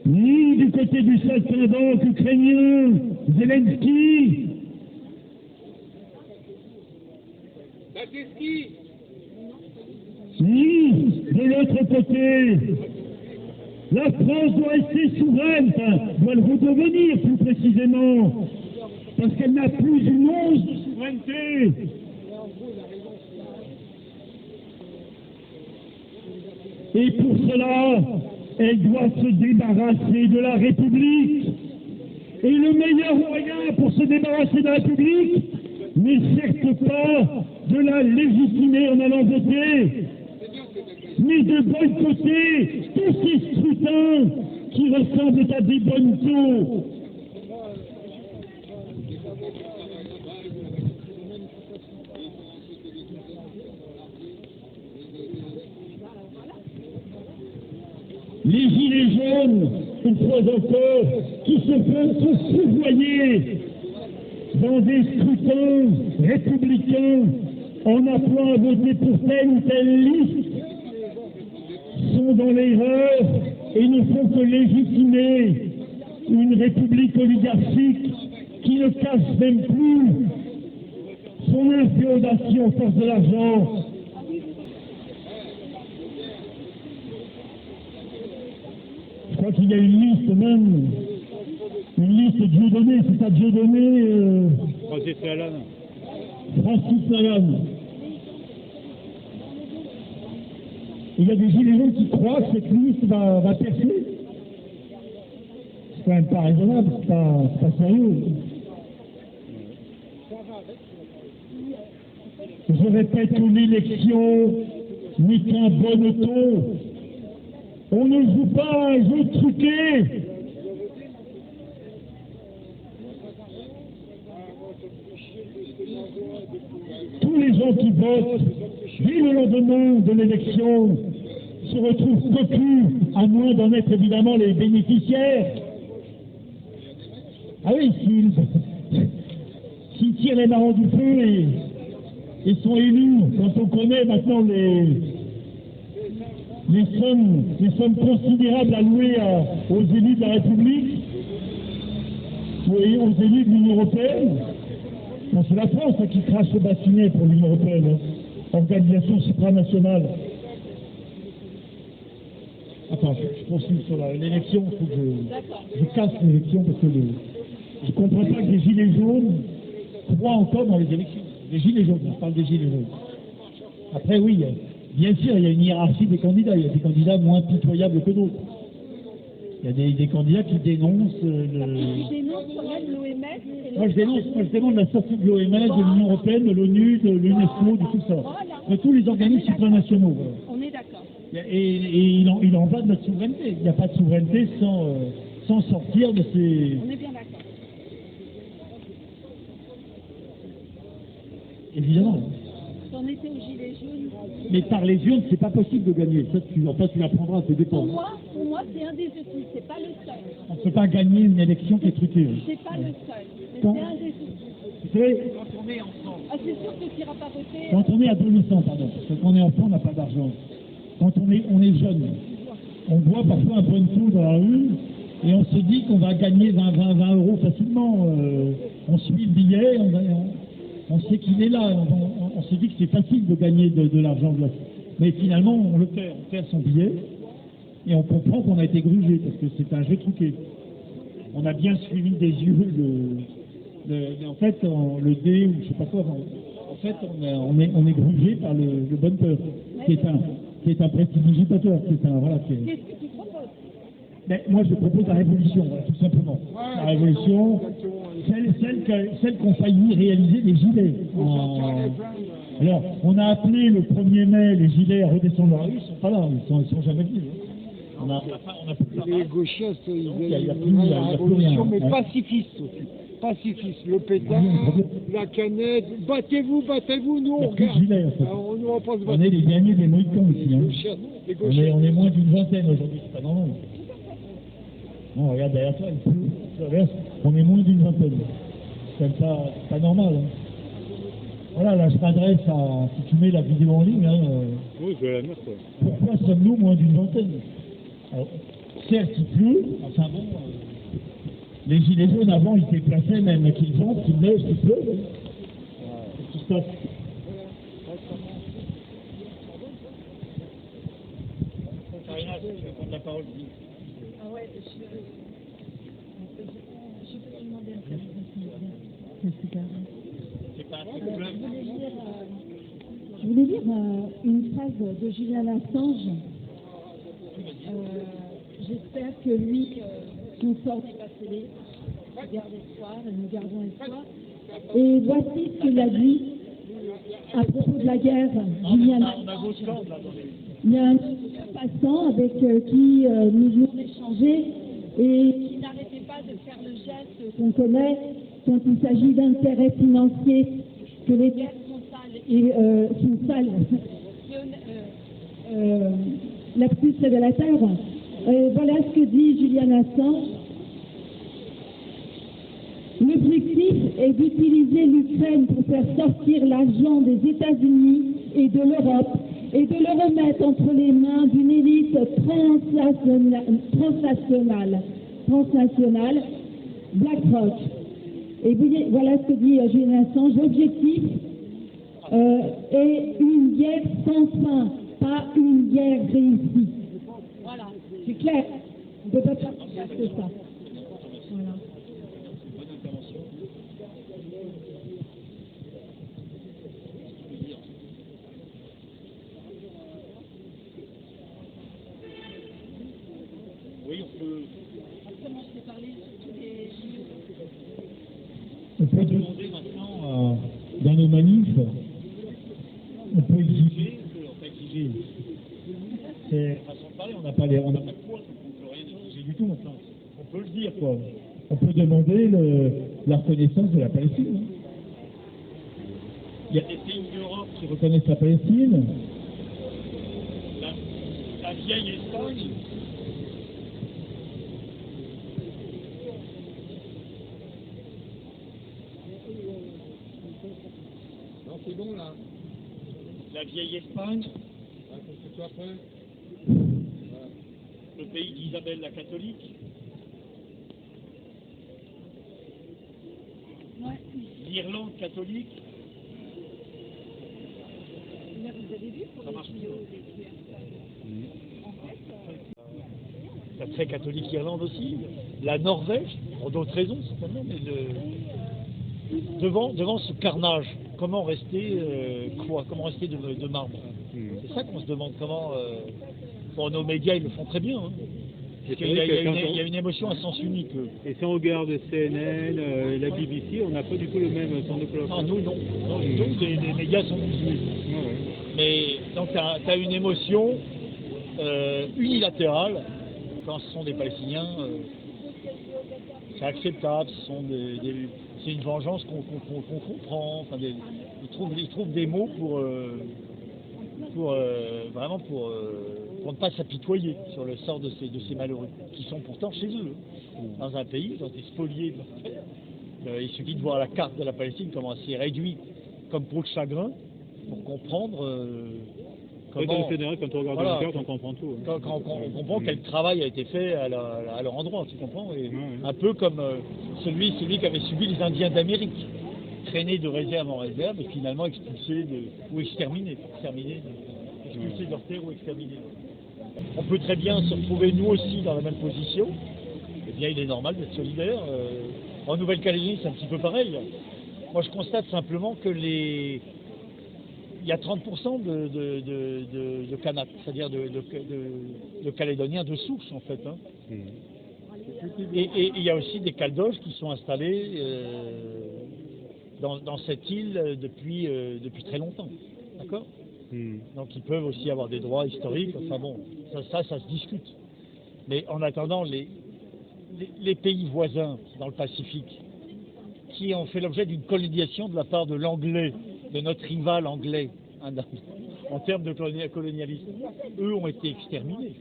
Ni du côté du saltimbanque ukrainien, Zelensky, ni de l'autre côté. La France doit rester souveraine, doit le redevenir plus précisément, parce qu'elle n'a plus une once de souveraineté. Et pour cela, elle doit se débarrasser de la République. Et le meilleur moyen pour se débarrasser de la République n'est certes pas de la légitimer en allant voter, mais de boycotter tous ces scrutins qui ressemblent à des bonneteaux. Les Gilets jaunes, une fois encore, qui se font soudoyer dans des scrutins républicains en appelant à voter pour telle ou telle liste, sont dans l'erreur et ne font que légitimer une république oligarchique qui ne cache même plus son inféodation aux forces de l'argent. Je crois qu'il y a une liste même, une liste Dieudonné, c'est ça Dieudonné Francis Lalanne. Francis Lalanne. Il y a des gilets jaunes qui croient que cette liste va percer. C'est quand même pas raisonnable, c'est pas sérieux. Je répète que l'élection n'est qu'un bon auto. On ne joue pas un jeu truqué. Tous les gens qui votent, dès le lendemain de l'élection, se retrouvent cocus, à moins d'en être évidemment les bénéficiaires. Ah oui, s'ils tirent les marrons du feu et sont élus, quand on connaît maintenant les sommes considérables allouées aux élus de la République, et aux élus de l'Union européenne. Bon, c'est la France qui crache le bassinet pour l'Union européenne, organisation supranationale. Attends, je poursuis sur l'élection, il faut que je casse l'élection parce que je ne comprends pas que les gilets jaunes croient encore dans les élections. Les gilets jaunes, on parle des gilets jaunes. Après, oui, bien sûr, il y a une hiérarchie des candidats. Il y a des candidats moins pitoyables que d'autres. Il y a des candidats qui dénoncent Tu dénonces quand même l'OMS. Moi, je dénonce la sortie de l'OMS, de l'Union européenne, de l'ONU, de l'UNESCO, de tout ça. De tous les organismes supranationaux. On est d'accord. Et il en va de notre souveraineté. Il n'y a pas de souveraineté sans sortir de ces... On est bien d'accord. Évidemment. T'en étais aux gilets jaunes. Mais par les urnes, c'est pas possible de gagner. Ça, tu l'apprendras à tes dépens. Pour moi, c'est un des outils, c'est pas le seul. On ne peut pas gagner une élection qui est truquée. C'est pas le seul, mais c'est un des outils. Vous savez, Quand on est enfant. Ah, c'est sûr que tu n'iras pas voter. Quand on est adolescent, pardon, parce qu'on est enfant, on n'a pas d'argent. Quand on est jeune, on voit parfois un point de coup dans la rue et on se dit qu'on va gagner 20 euros facilement. On suit le billet, on sait qu'il est là, on se dit que c'est facile de gagner de l'argent. Mais finalement, on le perd, on perd son billet et on comprend qu'on a été grugé parce que c'est un jeu truqué. On a bien suivi des yeux en fait, le dé ou je sais pas quoi. En fait, on est grugé par le bon peur, qui est un prestidigitateur, Qu'est-ce que tu proposes? Mais moi, je propose la révolution, voilà, tout simplement. La révolution, celle qu'ont failli réaliser les gilets. Alors, on a appelé le 1er mai les gilets à redescendre dans la rue, ils ne sont pas là, ils sont jamais venus. On a les gauchistes, ils veulent la révolution, mais pacifiste aussi. Pacifiste, le pétard, la canette, battez-vous, nous on regarde. Gilets, en fait. On est les derniers des Mohicans ici. Hein. On est moins d'une vingtaine aujourd'hui, c'est pas normal. Non, regarde derrière toi, on est moins d'une vingtaine. C'est pas normal. Hein. Voilà, là je m'adresse à, si tu mets la vidéo en ligne, hein, oui, je vais la mettre. Pourquoi sommes-nous moins d'une vingtaine? Alors, certes, il pleut, enfin bon, les gilets jaunes avant, ils se déplaçaient même qu'il vente, qu'il neige, qu'il pleuve. Qu'est-ce qui se passe? Karina, je vais prendre la parole. Ah ouais, je peux te demander un peu. C'est pas un problème. Je voulais lire une phrase de Julian Assange. J'espère que lui, son sort n'est pas scellé. Je garde espoir et nous gardons espoir. Et voici ce qu'il a dit à propos de la guerre, Julian Assange. Il y a un passant avec qui nous venons d'échanger et qui n'arrêtait pas de faire le geste qu'on connaît quand il s'agit d'intérêts financiers, que les guerres sont sales. Lapsus révélateur. Voilà ce que dit Julian Assange. L'objectif est d'utiliser l'Ukraine pour faire sortir l'argent des États-Unis et de l'Europe et de le remettre entre les mains d'une élite transnationale, BlackRock. Et voilà ce que dit Julian Assange. L'objectif est une guerre sans fin, pas une guerre réussie. Voilà, c'est clair. On ne peut pas faire plus que ça. Voilà. Oui, on peut. On peut demander maintenant, dans nos manifs, on peut exiger, c'est façon de parler, on n'a pas de poids, on peut rien exiger du tout maintenant. On peut le dire, quoi. On peut demander la reconnaissance de la Palestine. Il y a des pays d'Europe qui reconnaissent la Palestine. La vieille Espagne. Non, c'est bon là. La vieille Espagne. C'est toi après. Le pays d'Isabelle la catholique. Ouais. L'Irlande catholique. Là, vous avez vu pour ça marche vidéos des QR. En fait, la très catholique Irlande aussi. La Norvège, pour d'autres raisons certainement, mais devant ce carnage, comment rester comment rester de marbre? C'est ça qu'on se demande. Comment bon, nos médias ils le font très bien. Hein. Il y a une émotion à sens unique. Et si on regarde CNN, la BBC, on n'a pas du tout le même temps de cloche. Non, nous non. Donc les médias sont musulmans. Ouais. Mais donc tu as une émotion unilatérale quand ce sont des Palestiniens. C'est acceptable. C'est une vengeance qu'on comprend. Enfin, ils trouvent des mots pour ne pas s'apitoyer sur le sort de ces malheureux, qui sont pourtant chez eux, dans un pays, ils ont été spoliés de leur terre. Il suffit de voir la carte de la Palestine, comment elle s'est réduite comme peau de chagrin, pour comprendre comment... En général, quand on regarde la carte, on comprend tout. Quand on comprend quel travail a été fait à leur endroit, tu comprends, et un peu comme celui qui avait subi les Indiens d'Amérique, traînés de réserve en réserve, et finalement expulsés ou exterminés de leur terre ou exterminés. On peut très bien se retrouver nous aussi dans la même position. Eh bien, il est normal d'être solidaire. En Nouvelle-Calédonie, c'est un petit peu pareil. Moi, je constate simplement que il y a 30% de Kanaks, c'est-à-dire de Calédoniens de souche, en fait. Hein. Et il y a aussi des Caldoches qui sont installés dans cette île depuis très longtemps. D'accord ? Donc ils peuvent aussi avoir des droits historiques, enfin bon, ça se discute. Mais en attendant, les pays voisins dans le Pacifique, qui ont fait l'objet d'une colonisation de la part de l'anglais, de notre rival anglais, en termes de colonialisme, eux ont été exterminés.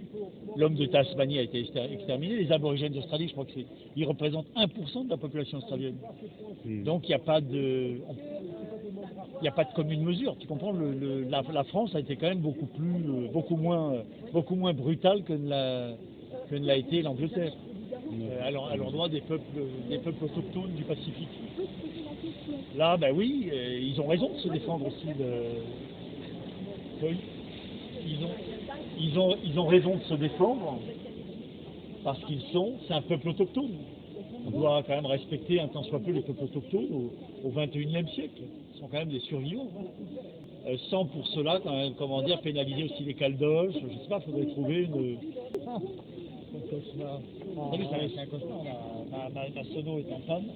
L'homme de Tasmanie a été exterminé, les aborigènes d'Australie, je crois qu'ils représentent 1% de la population australienne. Donc il n'y a pas de commune mesure. Tu comprends, la France a été quand même beaucoup moins brutale que ne l'a été l'Angleterre, à l'endroit des peuples autochtones du Pacifique. Là, ben oui, ils ont raison de se défendre aussi. Ils ont raison de se défendre parce c'est un peuple autochtone. On doit quand même respecter un tant soit peu les peuples autochtones au XXIe siècle. Ils sont quand même des survivants. Sans pour cela, quand même, pénaliser aussi les Caldoches. Je ne sais pas, il faudrait trouver une... C'est un cauchemar. Ma sono est en panne.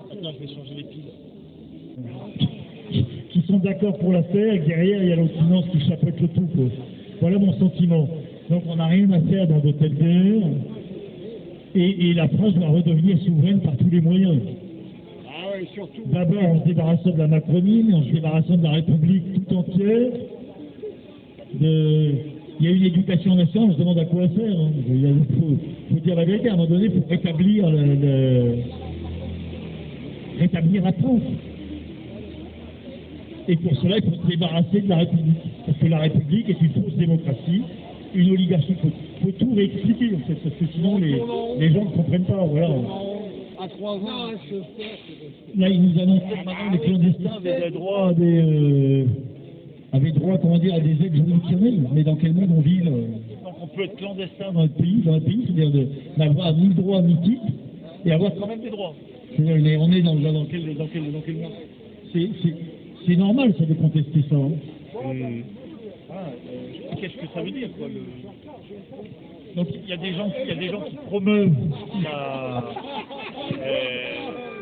Maintenant, je vais changer les piles. Qui sont d'accord pour la faire, et derrière, il y a l'Occident qui chapeaute le tout. Quoi. Voilà mon sentiment. Donc, on n'a rien à faire dans de telles guerres. Et la France doit redevenir souveraine par tous les moyens. Ah oui, surtout. D'abord en se débarrassant de la Macronie, en se débarrassant de la République tout entière. Il y a une éducation nationale, on se demande à quoi elle sert. Hein. Il faut dire la vérité, à un moment donné, il faut rétablir rétablir la France. Et pour cela, il faut se débarrasser de la République. Parce que la République est une fausse démocratie, une oligarchie. Il faut tout réexpliquer, en fait, parce que sinon les gens ne comprennent pas. Voilà. À 3 ans, là, ils nous annoncent maintenant les clandestins avaient droit à des... comment dire, à des aides juridictionnelles. Mais dans quel monde on vit on peut être clandestin dans notre pays, c'est-à-dire n'avoir ni droit ni titre, et avoir quand même des droits. C'est-à-dire, on est dans quel monde? C'est normal, ça, de contester ça. Hein. Qu'est-ce que ça veut dire, quoi, Donc, il y a des gens qui promeuvent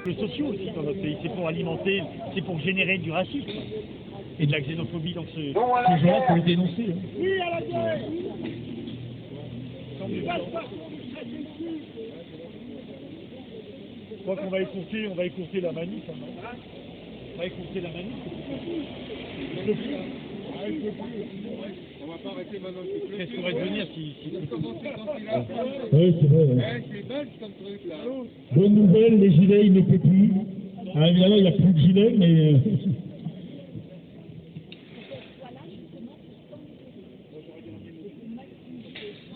le sociaux aussi dans notre pays. C'est pour alimenter, c'est pour générer du racisme et de la xénophobie. Donc, ces gens-là, il faut les dénoncer. Hein. Oui, à la guerre. Je crois qu'on va écourter la manif. Hein, on va écourter la manif. On va pas arrêter maintenant. Qu'est-ce qu'on va devenir si... Oui, c'est vrai. C'est belge comme truc là. Bonne nouvelle, les gilets, ils ne peuvent plus. Ah, évidemment, il n'y a plus de gilets, mais...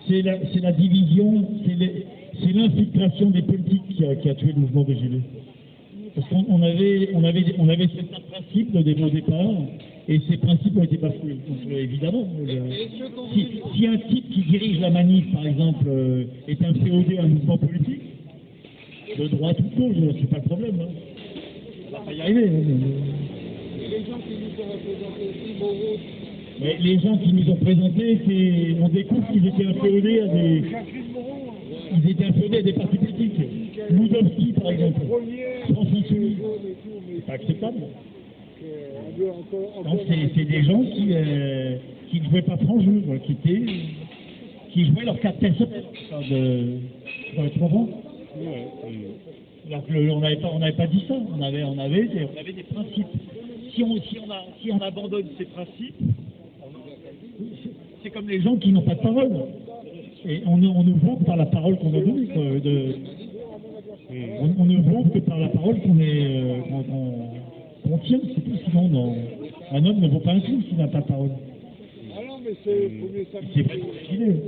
C'est la division, c'est l'infiltration des politiques qui a tué le mouvement des gilets. Parce qu'on avait certains principes au départ, et ces principes ont été bafoués. Donc évidemment, si un type qui dirige la manif, par exemple, est un féodé à un mouvement politique, de droite ou de gauche, c'est pas le problème. Hein. On va y arriver. Les gens qui nous ont représentés aussi, Moreau. Mais les gens qui nous ont présentés, on découvre qu'ils étaient inféodés à des... Ils étaient inféodés à des partis politiques. Moudowski, par exemple. France Insoumise. C'est pas acceptable. Donc c'est des gens qui ne jouaient pas franc jeu, qui jouaient leur carte personnelle. Tu comprends? Alors qu'on n'avait pas dit ça. On avait des principes. Si on abandonne ces principes, c'est comme les gens qui n'ont pas de parole. Et on ne vaut que par la parole qu'on a donnée. On ne vaut que par la parole qu'on tient, c'est tout. Sinon, un homme ne vaut pas un clou s'il n'a pas de parole. Ah non, mais c'est vrai pour les gilets.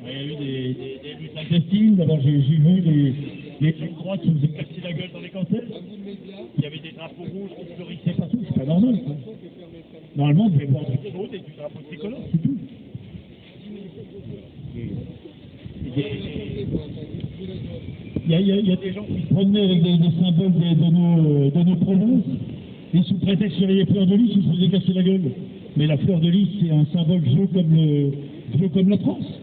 Il y a eu des luttes intestines. D'abord, j'ai vu les trucs droits qui nous ont cassé la gueule dans les cancers. Il y avait des drapeaux rouges qui fleurissaient partout. C'est pas normal, ça. Normalement, on devait voir du chaud et du drapeau tricolore, c'est tout. Il y a des gens qui se promenaient avec des symboles de nos provinces, et sous prétexte qu'il y avait les fleurs de lys, ils se faisaient casser la gueule. Mais la fleur de lys, c'est un symbole vieux comme la France.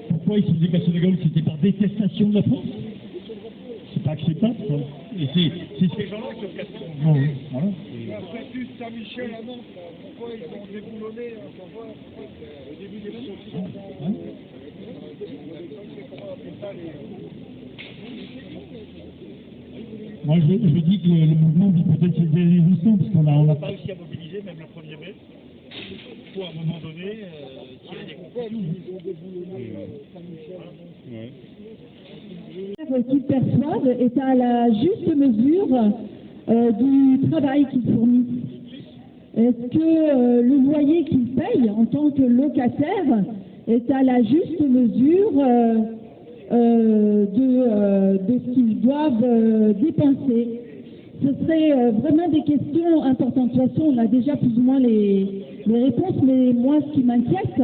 Pourquoi ils se faisaient casser la gueule? C'était par détestation de la France. C'est pas acceptable, ça. Et c'est ces gens-là qui ont cassé. Non, voilà. La statue de Saint-Michel à Nantes, pourquoi ils ont déboulonné au début des Moi, je dis que le mouvement dit peut-être c'est des résistants, parce qu'on a pas réussi à mobiliser, même le 1er mai. Il faut à un moment donné tirer des conclusions. Qu'ils perçoivent est à la juste mesure du travail qu'ils fournissent. Est-ce que le loyer qu'ils payent en tant que locataire est à la juste mesure de ce qu'ils doivent dépenser? Ce serait vraiment des questions importantes. De toute façon, on a déjà plus ou moins les réponses, mais moi, ce qui m'inquiète,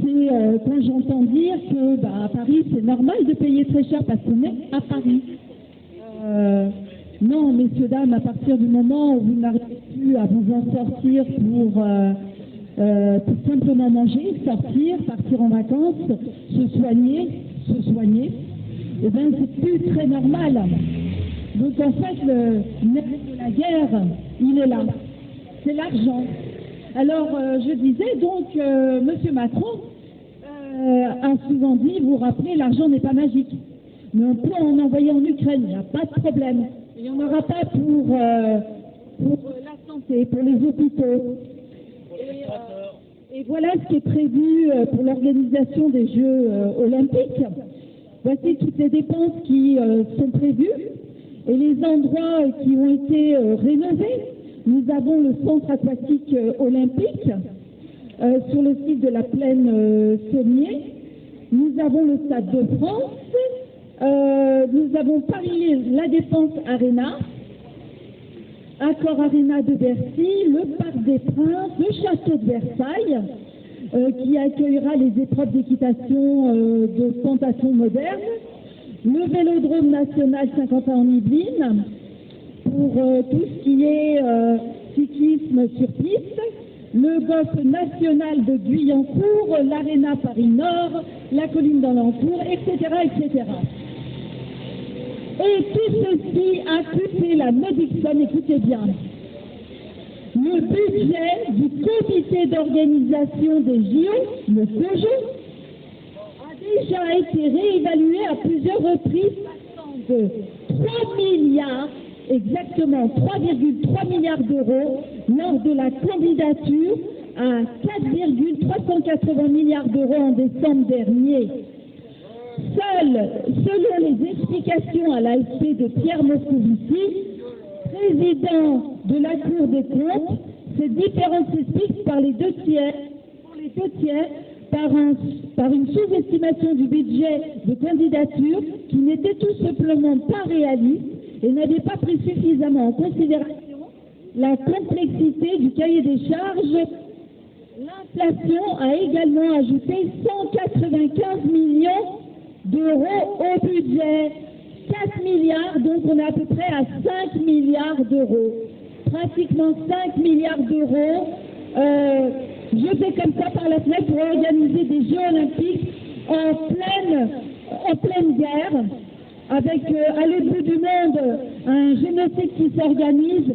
c'est quand j'entends dire que à Paris, c'est normal de payer très cher parce qu'on est à Paris. Non, messieurs, dames, à partir du moment où vous n'arrivez plus à vous en sortir pour simplement manger, sortir, partir en vacances, se soigner, eh bien, c'est plus très normal. Donc, en fait, le nerf de la guerre, il est là. C'est l'argent. Alors, je disais donc, M. Macron a souvent dit, vous vous rappelez, l'argent n'est pas magique. Mais on peut en envoyer en Ukraine, il n'y a pas de problème. Il n'y en aura pas pour la santé, pour les hôpitaux. Et voilà ce qui est prévu pour l'organisation des Jeux olympiques. Voici toutes les dépenses qui sont prévues. et les endroits qui ont été rénovés. Nous avons le centre aquatique olympique sur le site de la plaine Sommier. Nous avons le Stade de France. Nous avons Paris La Défense Arena, Accor Arena de Bercy, le Parc des Princes, le Château de Versailles, qui accueillera les épreuves d'équitation de tentation moderne, le Vélodrome National Saint-Quentin en Yvelines, pour tout ce qui est cyclisme sur piste, le golf national de Guyancourt, l'Arena Paris-Nord, la colline dans l'entour, etc., etc. Et tout ceci a coûté la modique somme, écoutez bien. Le budget du comité d'organisation des JO, le COJO, a déjà été réévalué à plusieurs reprises, passant de 3 milliards, exactement 3,3 milliards d'euros lors de la candidature à 4,380 milliards d'euros en décembre dernier. Selon les explications à l'AFP de Pierre Moscovici, président de la Cour des comptes, ces différences s'expliquent par les deux tiers, par une sous-estimation du budget de candidature qui n'était tout simplement pas réaliste et n'avait pas pris suffisamment en considération la complexité du cahier des charges. L'inflation a également ajouté 195 millions d'euros au budget. 4 milliards, donc on est à peu près à 5 milliards d'euros. Pratiquement 5 milliards d'euros jetés comme ça par la fenêtre pour organiser des Jeux Olympiques en pleine guerre, avec à l'autre bout du monde un génocide qui s'organise.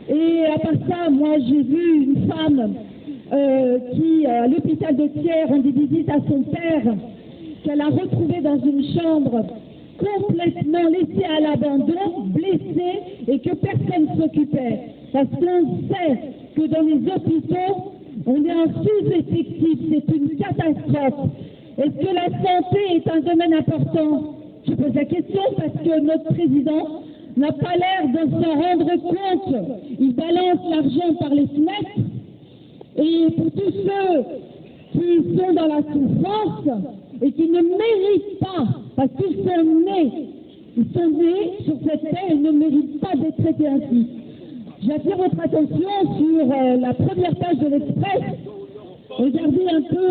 Et à part ça, moi j'ai vu une femme qui, à l'hôpital de Thiers, rendait visite à son père, qu'elle a retrouvé dans une chambre complètement laissée à l'abandon, blessée, et que personne ne s'occupait. Parce qu'on sait que dans les hôpitaux, on est en sous-effectif, c'est une catastrophe. Est-ce que la santé est un domaine important? Je pose la question parce que notre président n'a pas l'air de s'en rendre compte. Il balance l'argent par les fenêtres. Et pour tous ceux qui sont dans la souffrance et qui ne méritent pas, parce qu'ils sont nés sur cette terre, ils ne méritent pas d'être traités ainsi. J'attire votre attention sur la première page de l'Express. Regardez un peu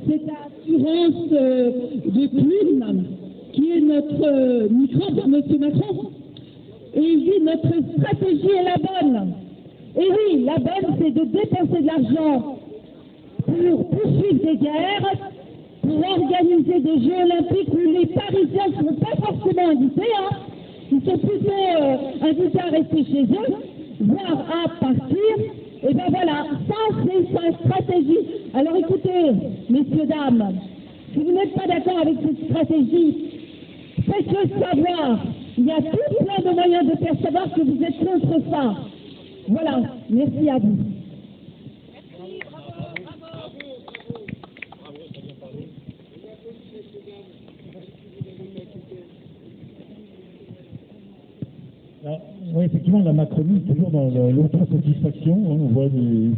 cette assurance de plume qui est notre micro de M. Macron. Et il dit notre stratégie est la bonne. Et oui, la bonne, c'est de dépenser de l'argent pour poursuivre des guerres, pour organiser des Jeux Olympiques où les Parisiens ne sont pas forcément invités, hein. Ils sont plutôt invités à rester chez eux, voire à partir. Et bien voilà, ça c'est sa stratégie. Alors écoutez, messieurs, dames, si vous n'êtes pas d'accord avec cette stratégie, faites-le savoir. Il y a tout plein de moyens de faire savoir que vous êtes contre ça. Voilà, merci à vous. Ah, oui, effectivement, la Macronie est toujours dans l'autosatisfaction. On voit des...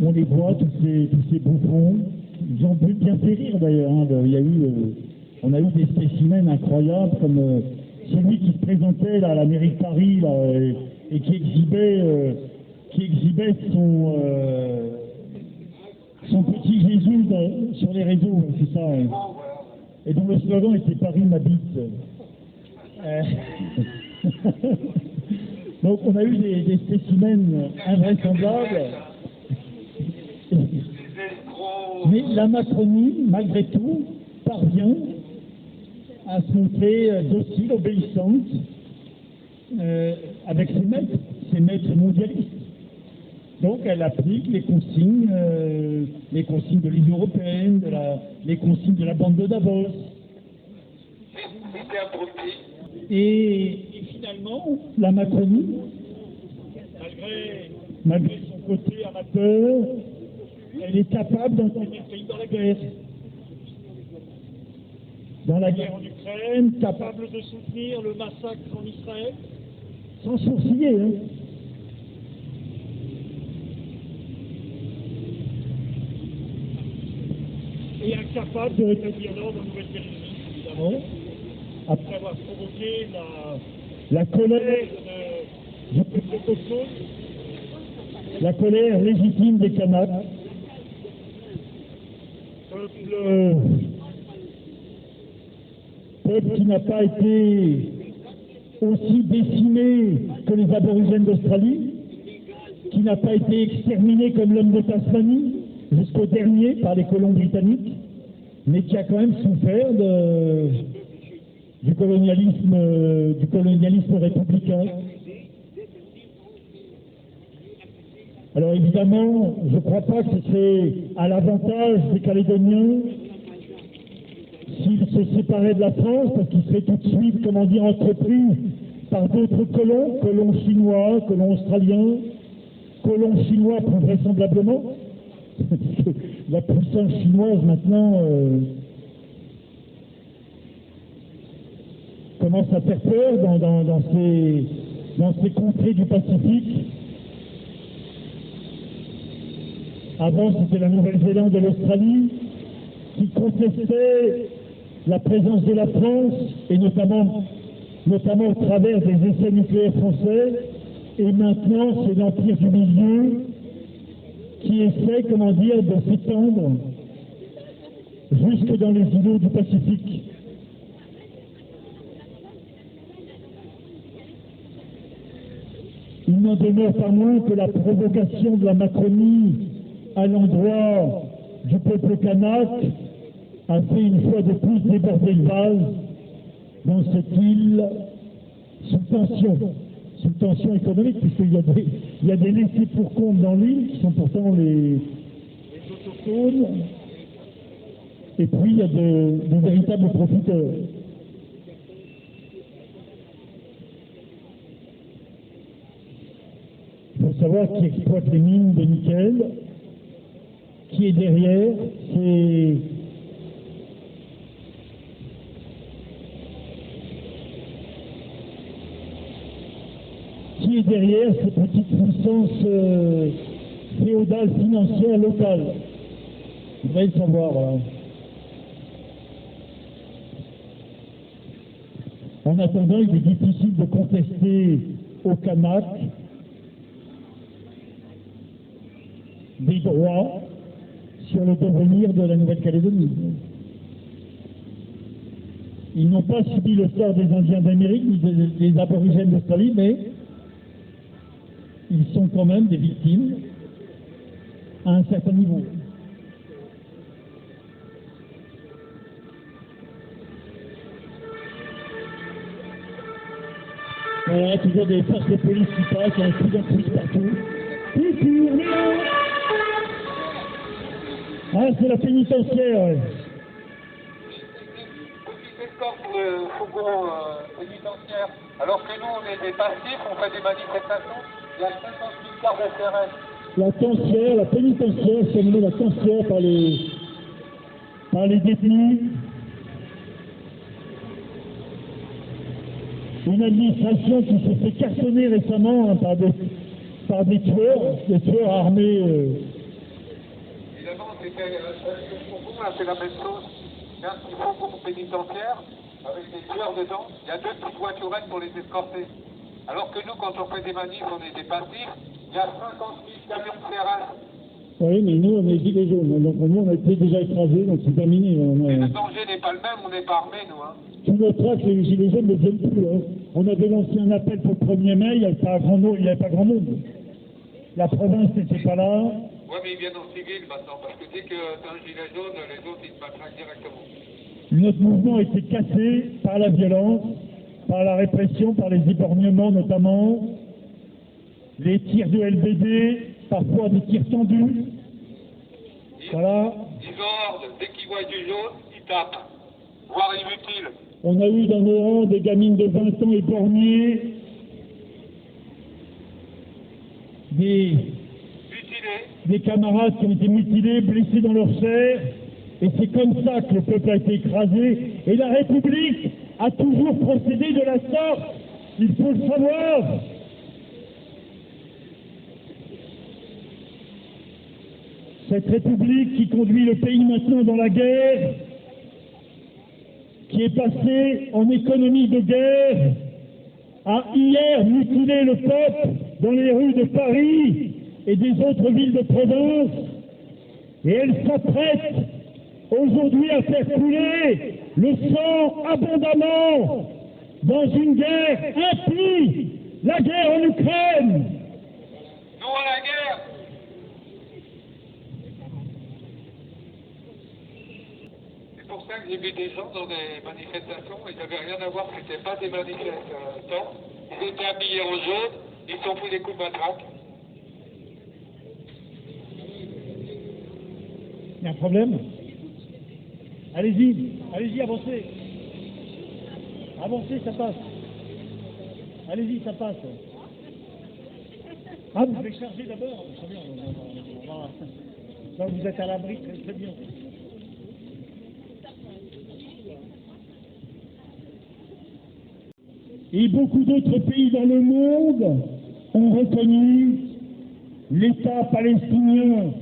On les voit, tous ces bouffons. Ils ont bien fait rire d'ailleurs. Hein. On a eu des spécimens incroyables comme celui qui se présentait là, à la mairie de Paris là, et qui exhibait son petit Jésus sur les réseaux, c'est ça. Et dont le slogan était Paris m'habite. Donc on a eu des spécimens invraisemblables. Mais la Macronie, malgré tout, parvient à se montrer docile, obéissante, avec ses maîtres mondialistes. Donc elle applique les consignes de l'Union européenne, les consignes de la bande de Davos. Et finalement, la Macronie, malgré son côté amateur, elle est capable d'entraîner le pays dans la guerre. dans la guerre en Ukraine, capable de soutenir le massacre en Israël, sans sourciller, hein. Et incapable de rétablir l'ordre en Nouvelle-Calédonie, évidemment, après avoir provoqué la colère du peuple autochtone, la colère légitime des Kanaks, peuple qui n'a pas été aussi décimé que les aborigènes d'Australie, qui n'a pas été exterminé comme l'homme de Tasmanie, jusqu'au dernier par les colons britanniques, mais qui a quand même souffert du colonialisme républicain. Alors évidemment, je ne crois pas que ce serait à l'avantage des Calédoniens s'ils se séparaient de la France, parce qu'ils seraient tout de suite, comment dire, entrepris par d'autres colons, colons chinois, colons australiens, colons chinois plus vraisemblablement. La puissance chinoise maintenant commence à faire peur dans ces contrées du Pacifique. Avant, c'était la Nouvelle-Zélande et l'Australie qui contestaient la présence de la France, et notamment au travers des essais nucléaires français. Et maintenant, c'est l'Empire du Milieu qui essaie, comment dire, de s'étendre jusque dans les îlots du Pacifique. Il n'en demeure pas moins que la provocation de la Macronie à l'endroit du peuple kanak a fait une fois de plus déborder le vase dans cette île sous tension économique, puisqu'il y a des laissés pour compte dans l'île qui sont pourtant les autochtones, et puis il y a de véritables profiteurs. Il faut savoir qui exploite les mines de nickel, qui est derrière, ces petites puissances féodales financières locales. Vous devez le savoir. Voilà. En attendant, il est difficile de contester au Kanak des droits sur le devenir de la Nouvelle-Calédonie. Ils n'ont pas subi le sort des Indiens d'Amérique ni des aborigènes d'Australie, mais ils sont quand même des victimes à un certain niveau. Voilà, toujours des forces de police qui passent, il y a un coup de plus partout. Ah, c'est la pénitentiaire, ouais. Pour le faucon pénitentiaire, alors que nous, on est des passifs, on fait des manifestations, il y a 50 000 cartes de CRS. La pénitentiaire, c'est nommé la tensière par les détenus. Une administration qui s'est fait cartonner récemment par des tueurs armés. Évidemment, le faucon, là, c'est la même chose. Il y a un petit faucon pénitentiaire avec des tueurs dedans. Il y a 2 petites voiturettes pour les escorter. Alors que nous, quand on fait des manifs, on est des passifs. Il y a 50 000 camions de CRS. Oui, mais nous, on est gilets jaunes. Donc, nous, on a été déjà écrasés, donc c'est terminé. Mais le danger n'est pas le même, on n'est pas armés, nous. Hein. Tu noteras que les gilets jaunes ne viennent plus. Hein. On avait lancé un appel pour le 1er mai, il n'y avait pas grand monde. La province n'était pas là. Oui, mais ils viennent en civil maintenant, parce que dès que tu as un gilet jaune, les autres, ils te matraquent directement. Notre mouvement a été cassé par la violence, par la répression, par les éborgnements notamment, les tirs de LBD, parfois des tirs tendus. Voilà. Ils ordent, dès qu'ils voient du jaune, ils tapent, voire inutile. On a eu dans nos rangs des gamines de 20 ans éborgnées, des camarades qui ont été mutilés, blessés dans leur chair, Et c'est comme ça que le peuple a été écrasé. Et la République a toujours procédé de la sorte. Il faut le savoir. Cette République qui conduit le pays maintenant dans la guerre, qui est passée en économie de guerre, a hier mutilé le peuple dans les rues de Paris et des autres villes de province, et elle s'apprête aujourd'hui à faire couler le sang abondamment dans une guerre impie, la guerre en Ukraine. Non à la guerre. C'est pour ça que j'ai vu des gens dans des manifestations, ils n'avaient rien à voir, c'était pas des manifestants, ils étaient habillés en jaune, ils sont pris des coups de matraque. Il y a un problème? Allez-y, allez-y, avancez. Avancez, ça passe. Allez-y, ça passe. Ah, vous allez charger d'abord. Très bien. Là, vous êtes à l'abri, très, très bien. Et beaucoup d'autres pays dans le monde ont reconnu l'État palestinien.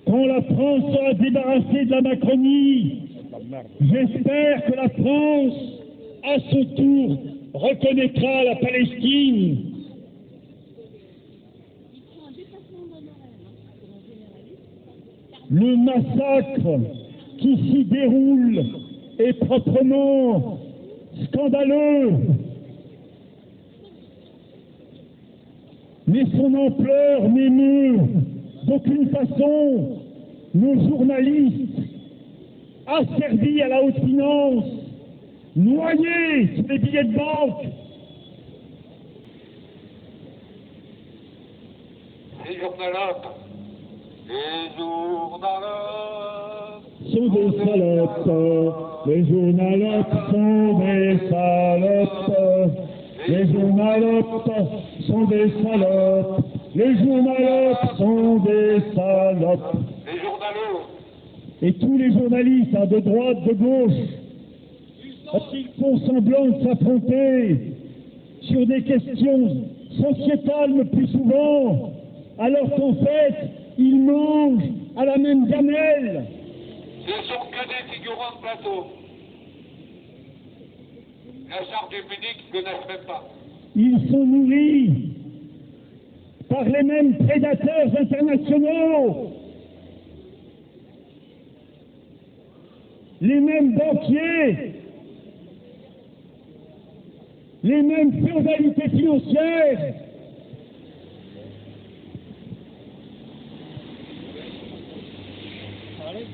Quand la France sera débarrassée de la Macronie, j'espère que la France, à son tour, reconnaîtra la Palestine. Le massacre qui s'y déroule est proprement scandaleux. Mais son ampleur n'émeut d'aucune façon nos journalistes asservis à la haute finance, noyés sous les billets de banque. Les journalistes sont des salopes, les journalistes sont des salopes, les journalistes sont des salopes, les journalistes sont des salopes. Les journalistes. Et tous les journalistes, de droite, de gauche, ils font semblant de s'affronter sur des questions sociétales le plus souvent, alors qu'en fait, ils mangent à la même gamelle. Ce sont que des figurants de plateau. La charte du Munich, ils ne connaissent même pas. Ils sont nourris par les mêmes prédateurs internationaux, les mêmes banquiers, les mêmes féodalités financières. Allez.